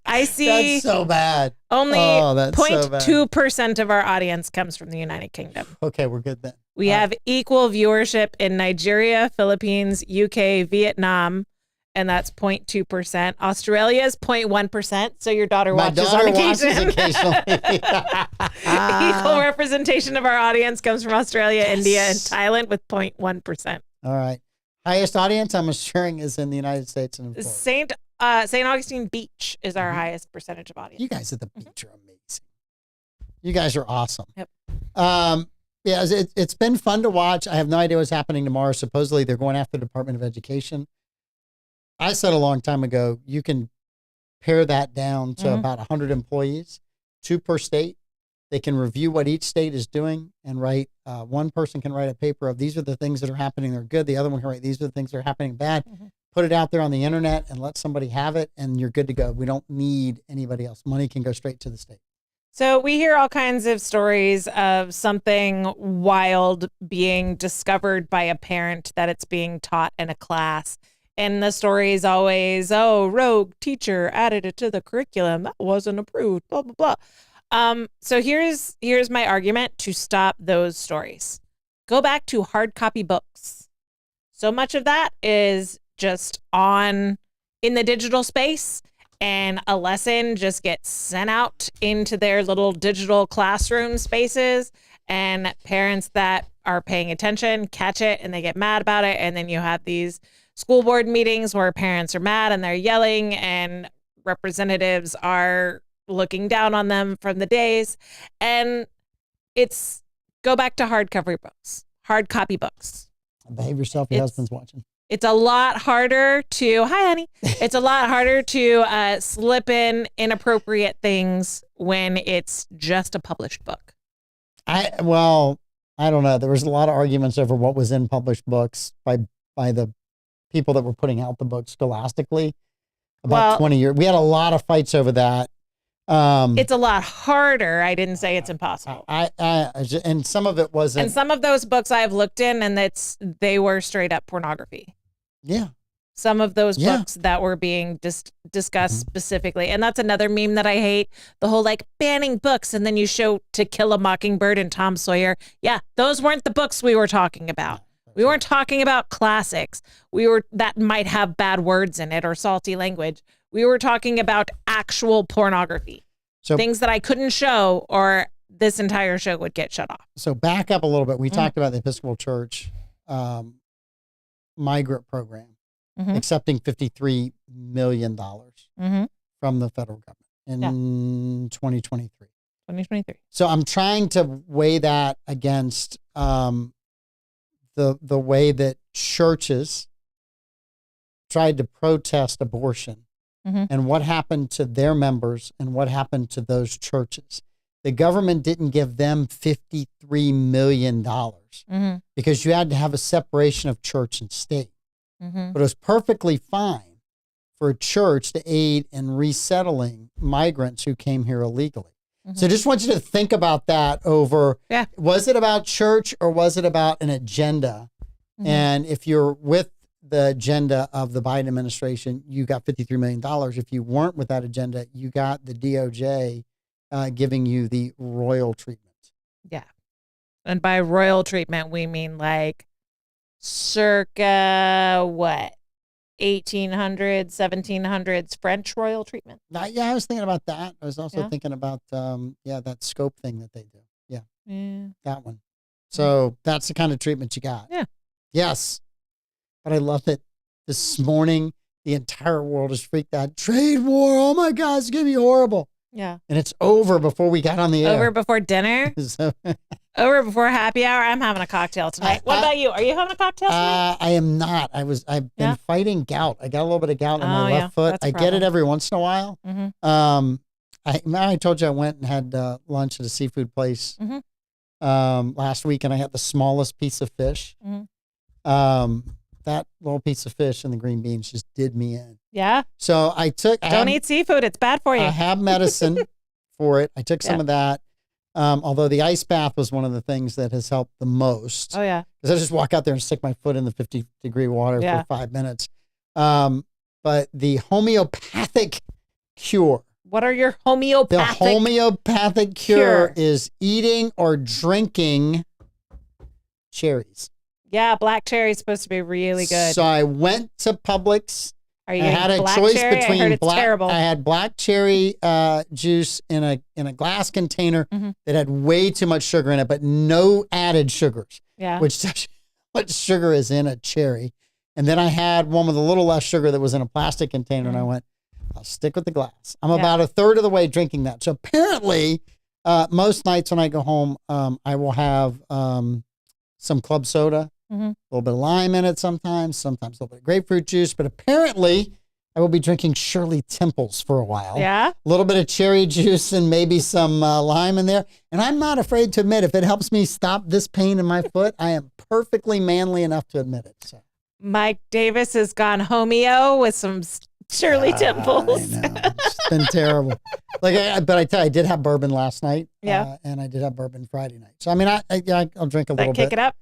I see. That's so bad. Only 0.2% of our audience comes from the United Kingdom. Okay, we're good then. We have equal viewership in Nigeria, Philippines, UK, Vietnam, and that's 0.2%. Australia is 0.1%. So your daughter watches on occasion. Equal representation of our audience comes from Australia, India, and Thailand with 0.1%. All right. Highest audience, I'm assuring, is in the United States and in St. Augustine Beach is our highest percentage of audience. You guys at the beach are amazing. You guys are awesome. Yep. Yeah, it's been fun to watch. I have no idea what's happening tomorrow. Supposedly they're going after the Department of Education. I said a long time ago, you can pare that down to about 100 employees, 2 per state. They can review what each state is doing and write. One person can write a paper of these are the things that are happening. They're good. The other one can write these are the things that are happening bad. Put it out there on the internet and let somebody have it, and you're good to go. We don't need anybody else. Money can go straight to the state. So we hear all kinds of stories of something wild being discovered by a parent that it's being taught in a class. And the story is always, rogue teacher added it to the curriculum. That wasn't approved, blah, blah, blah. So here's my argument to stop those stories. Go back to hard copy books. So much of that is just in the digital space. and a lesson just gets sent out into their little digital classroom spaces, and parents that are paying attention catch it and they get mad about it. And then you have these school board meetings where parents are mad and they're yelling and representatives are looking down on them from the days. And it's go back to hard copy books. Behave yourself. Your husband's watching. It's a lot harder to, hi, honey. It's a lot harder to slip in inappropriate things when it's just a published book. I don't know. There was a lot of arguments over what was in published books by the people that were putting out the books scholastically about 20 years. We had a lot of fights over that. It's a lot harder. I didn't say it's impossible. And some of it wasn't. And some of those books I've looked in, and they were straight up pornography. Yeah. Some of those books that were being discussed specifically. And that's another meme that I hate. The whole like banning books and then you show To Kill a Mockingbird and Tom Sawyer. Yeah, those weren't the books we were talking about. We weren't talking about classics. That might have bad words in it or salty language. We were talking about actual pornography. So things that I couldn't show or this entire show would get shut off. So back up a little bit. We talked about the Episcopal Church migrant program. Accepting $53 million from the federal government in 2023. 2023. So I'm trying to weigh that against the way that churches tried to protest abortion and what happened to their members and what happened to those churches. The government didn't give them $53 million because you had to have a separation of church and state. But it was perfectly fine for a church to aid in resettling migrants who came here illegally. So I just want you to think about that over, was it about church or was it about an agenda? And if you're with the agenda of the Biden administration, you got $53 million. If you weren't with that agenda, you got the DOJ giving you the royal treatment. Yeah. And by royal treatment, we mean like circa what 1800s 1700s French royal treatment. I was thinking about that. I was also thinking about that scope thing that they do. That one. So that's the kind of treatment you got. Yes, but I love it. This morning the entire world is freaked out. Trade war, oh my God, it's gonna be horrible. And it's over before we got on the air. Over before dinner. Over before happy hour. I'm having a cocktail tonight. What about you? Are you having a cocktail tonight? I am not. I've been fighting gout. I got a little bit of gout in my left foot. I get it every once in a while. I told you I went and had lunch at a seafood place last week, and I had the smallest piece of fish. That little piece of fish and the green beans just did me in. Yeah. So Don't eat seafood. It's bad for you. I have medicine for it. I took some of that. Although the ice bath was one of the things that has helped the most. Oh, yeah. Because I just walk out there and stick my foot in the 50-degree water for 5 minutes. But the homeopathic cure. What are your homeopathic? The homeopathic cure is eating or drinking cherries. Yeah, black cherry is supposed to be really good. So I went to Publix. Are you I had a black choice cherry? between I heard it's terrible. I had black cherry juice in a glass container that had way too much sugar in it, but no added sugars. Yeah. Which tells you what sugar is in a cherry. And then I had one with a little less sugar that was in a plastic container, and I went, I'll stick with the glass. I'm about a third of the way drinking that. So apparently, most nights when I go home, I will have some club soda. A little bit of lime in it sometimes a little bit of grapefruit juice. But apparently, I will be drinking Shirley Temples for a while. Yeah. A little bit of cherry juice and maybe some lime in there. And I'm not afraid to admit, if it helps me stop this pain in my foot, I am perfectly manly enough to admit it. So. Mike Davis has gone homeo with some Shirley Temples. I know. It's been terrible. But I tell you, I did have bourbon last night. Yeah. And I did have bourbon Friday night. So, I mean, I'll drink a little bit. Kick it up.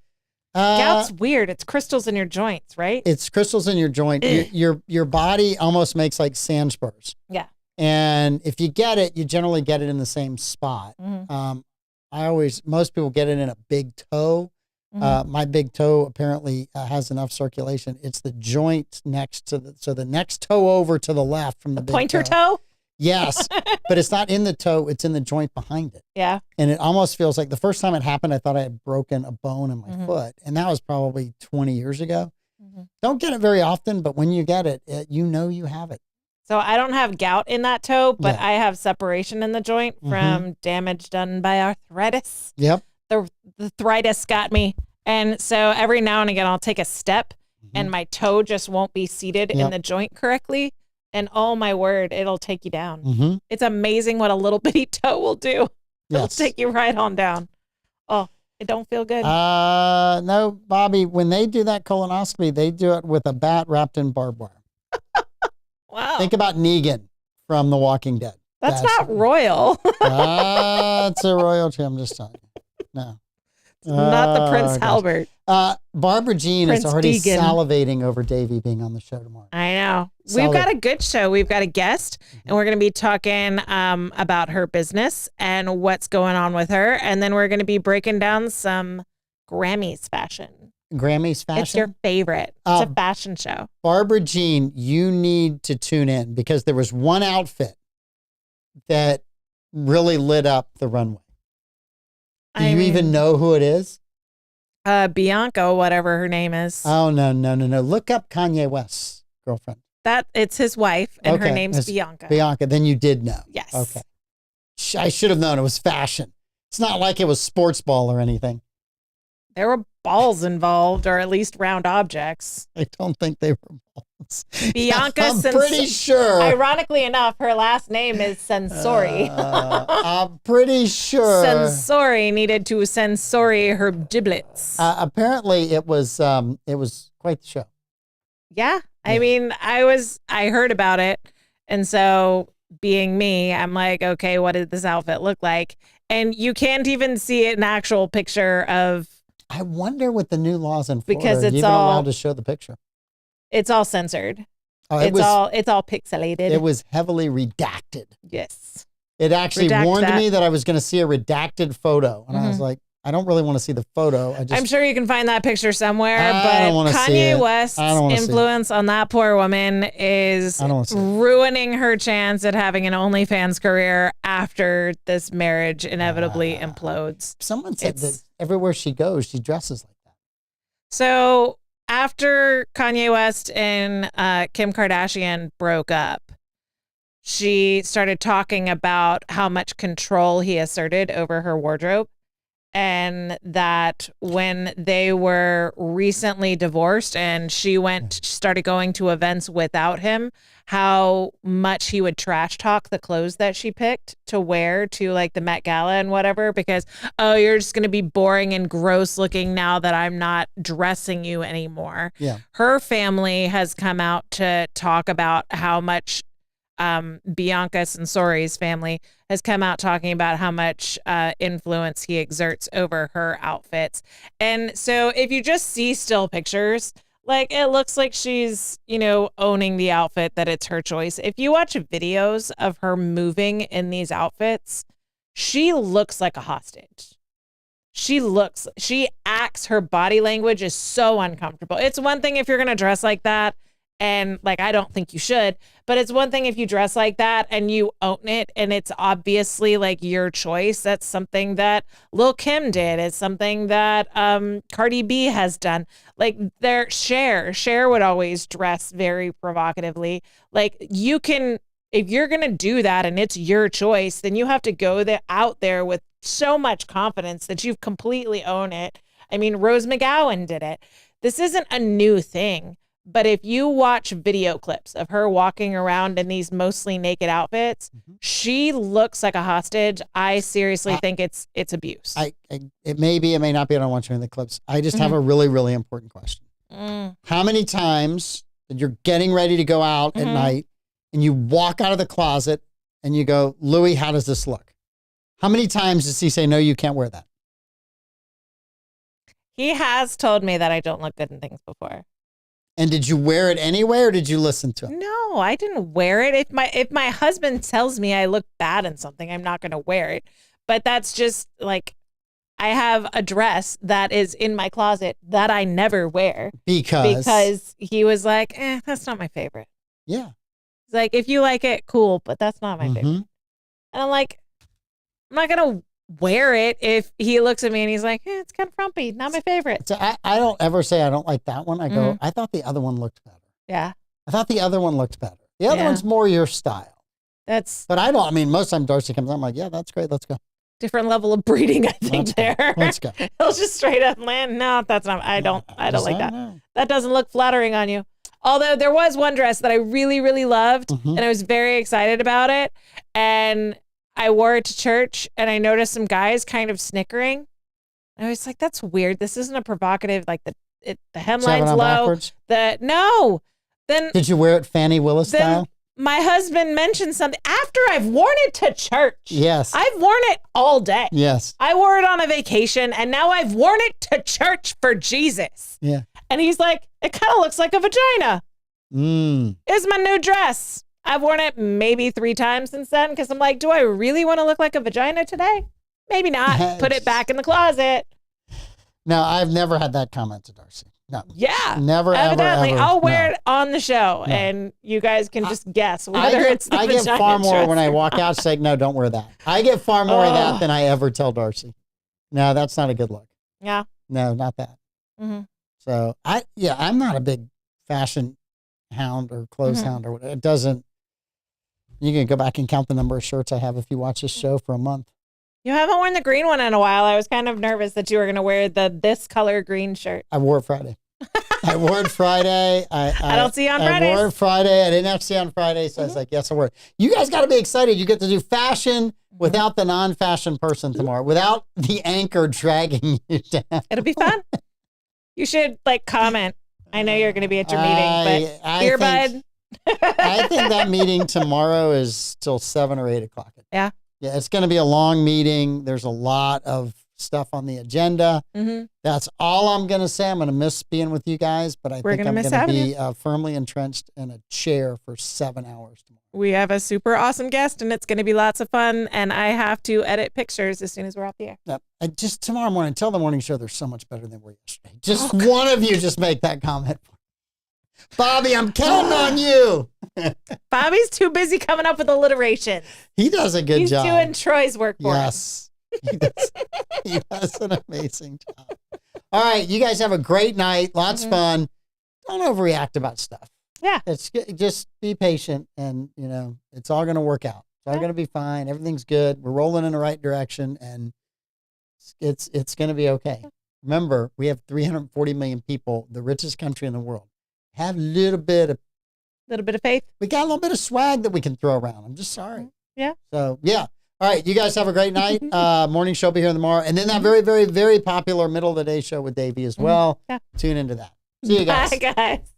Gout's weird. It's crystals in your joints, right? It's crystals in your joint. Your body almost makes like sand spurs. Yeah. And if you get it, you generally get it in the same spot. Most people get it in a big toe. My big toe apparently has enough circulation. It's the joint next to the next toe over to the left from the big Pointer toe? Yes, but it's not in the toe. It's in the joint behind it. Yeah. And it almost feels like the first time it happened, I thought I had broken a bone in my foot. And that was probably 20 years ago. Don't get it very often, but when you get it, you know you have it. So I don't have gout in that toe, but Yeah. I have separation in the joint from damage done by arthritis. Yep. The arthritis got me. And so every now and again, I'll take a step and my toe just won't be seated in the joint correctly. And oh my word, it'll take you down. It's amazing what a little bitty toe will do. It'll take you right on down. Oh, it don't feel good. No, Bobby, when they do that colonoscopy, they do it with a bat wrapped in barbed wire. Wow. Think about Negan from The Walking Dead. That's not royal. It's a royalty. I'm just telling you. No. Not the Prince Albert. Barbara Jean Prince is already Deegan. salivating over Davey being on the show tomorrow. I know. We've got a good show. We've got a guest, and we're going to be talking about her business and what's going on with her. And then we're going to be breaking down some Grammys fashion. Grammys fashion? It's your favorite. It's a fashion show. Barbara Jean, you need to tune in because there was one outfit that really lit up the runway. Do you even know who it is? Bianca, whatever her name is. Oh, no. Look up Kanye West's girlfriend. It's his wife, and her name's Bianca. Bianca, then you did know. Yes. Okay. I should have known it was fashion. It's not like it was sports ball or anything. There were balls involved, or at least round objects. I don't think they were balls. Bianca I'm pretty sure. Ironically enough, her last name is Sensori. I'm pretty sure. Sensori needed to sensori her giblets. Apparently, it was quite the show. Yeah. I mean, I heard about it. And so being me, I'm like, okay, what did this outfit look like? And you can't even see an actual picture of. I wonder what the new laws in Florida because it's even all allowed to show the picture. It's all censored. Oh, it's all pixelated. It was heavily redacted. Yes. It actually warned me that I was going to see a redacted photo. And I was like, I don't really want to see the photo. I'm sure you can find that picture somewhere, I but Kanye West's influence on that poor woman is ruining her chance at having an OnlyFans career after this marriage inevitably implodes. Someone said that everywhere she goes, she dresses like that. So after Kanye West and Kim Kardashian broke up, she started talking about how much control he asserted over her wardrobe. And that when they were recently divorced and she started going to events without him, how much he would trash talk the clothes that she picked to wear to like the Met Gala and whatever, because, oh, you're just going to be boring and gross looking now that I'm not dressing you anymore. Yeah. Her family has come out to talk about how much Bianca Sensori's family has come out talking about how much influence he exerts over her outfits. And so if you just see still pictures, like it looks like she's, owning the outfit, that it's her choice. If you watch videos of her moving in these outfits, she looks like a hostage. She acts, her body language is so uncomfortable. It's one thing if you're going to dress like that. And like, I don't think you should, but it's one thing if you dress like that and you own it and it's obviously like your choice. That's something that Lil' Kim did. It's something that Cardi B has done. Like Cher would always dress very provocatively. Like if you're going to do that and it's your choice, then you have to go out there with so much confidence that you've completely owned it. I mean, Rose McGowan did it. This isn't a new thing. But if you watch video clips of her walking around in these mostly naked outfits, she looks like a hostage. I seriously think it's abuse. It may be, it may not be. I don't want you in the clips. I just have a really, really important question. How many times that you're getting ready to go out at night and you walk out of the closet and you go, Louis, how does this look? How many times does he say, no, you can't wear that? He has told me that I don't look good in things before. And did you wear it anyway, or did you listen to him? No, I didn't wear it. If my husband tells me I look bad in something, I'm not going to wear it. But that's just like, I have a dress that is in my closet that I never wear because he was like, that's not my favorite. Yeah. He's like, if you like it, cool, but that's not my favorite. And I'm like, I'm not going to wear it if he looks at me and he's like, it's kind of frumpy, not my favorite. So I don't ever say I don't like that one. I go, I thought the other one looked better. Yeah. I thought the other one looked better. The other one's more your style. But I don't, I mean, most of the time Darcy comes out, I'm like, yeah, that's great. Let's go. Different level of breeding, I think, Let's go. He'll just straight up land. No, that's not, I don't like that. Know. That doesn't look flattering on you. Although there was one dress that I really, really loved and I was very excited about it. And I wore it to church and I noticed some guys kind of snickering. And I was like, that's weird. This isn't a provocative, like the hemline's low. No. Then did you wear it Fannie Willis style? My husband mentioned something after I've worn it to church. Yes. I've worn it all day. Yes. I wore it on a vacation and now I've worn it to church for Jesus. Yeah. And he's like, it kind of looks like a vagina. It's my new dress. I've worn it maybe 3 times since then because I'm like, do I really want to look like a vagina today? Maybe not. Put it back in the closet. No, I've never had that comment to Darcy. No. Yeah. Never, evidently, ever. I'll wear it on the show and you guys can just guess whether it's the vagina I get far more dress when I walk out saying, no, don't wear that. I get far more of that than I ever tell Darcy. No, that's not a good look. Yeah. No, not that. So I'm not a big fashion hound or clothes hound or whatever. It doesn't, you can go back and count the number of shirts I have if you watch this show for a month. You haven't worn the green one in a while. I was kind of nervous that you were going to wear this color green shirt. I wore it Friday. I wore it Friday. I don't see you on Fridays. I wore it Friday. I didn't have to see it on Friday. So I was like, yes, I wore it. You guys got to be excited. You get to do fashion without the non-fashion person tomorrow, without the anchor dragging you down. It'll be fun. You should comment. I know you're going to be at your meeting, but earbud. I think that meeting tomorrow is till 7 or 8 o'clock. Yeah. Yeah, it's going to be a long meeting. There's a lot of stuff on the agenda. That's all I'm going to say. I'm going to miss being with you guys, but I think I'm going to be firmly entrenched in a chair for 7 hours tomorrow. We have a super awesome guest, and it's going to be lots of fun, and I have to edit pictures as soon as we're off the air. Yep. Just tomorrow morning, tell the morning show they're so much better than they were yesterday. Just one of you just make that comment. Bobby, I'm counting on you. Bobby's too busy coming up with alliteration. He does a good job. He's doing Troy's work for us. Yes. He does an amazing job. All right. You guys have a great night. Lots of fun. Don't overreact about stuff. Yeah. Just be patient and, it's all going to work out. It's all going to be fine. Everything's good. We're rolling in the right direction and it's going to be okay. Remember, we have 340 million people, the richest country in the world. Have a little bit of faith. We got a little bit of swag that we can throw around. I'm just sorry. Yeah. So, yeah. All right. You guys have a great night. Morning show will be here tomorrow. And then that very, very, very popular middle of the day show with Davey as well. Yeah. Tune into that. See you guys. Bye, guys.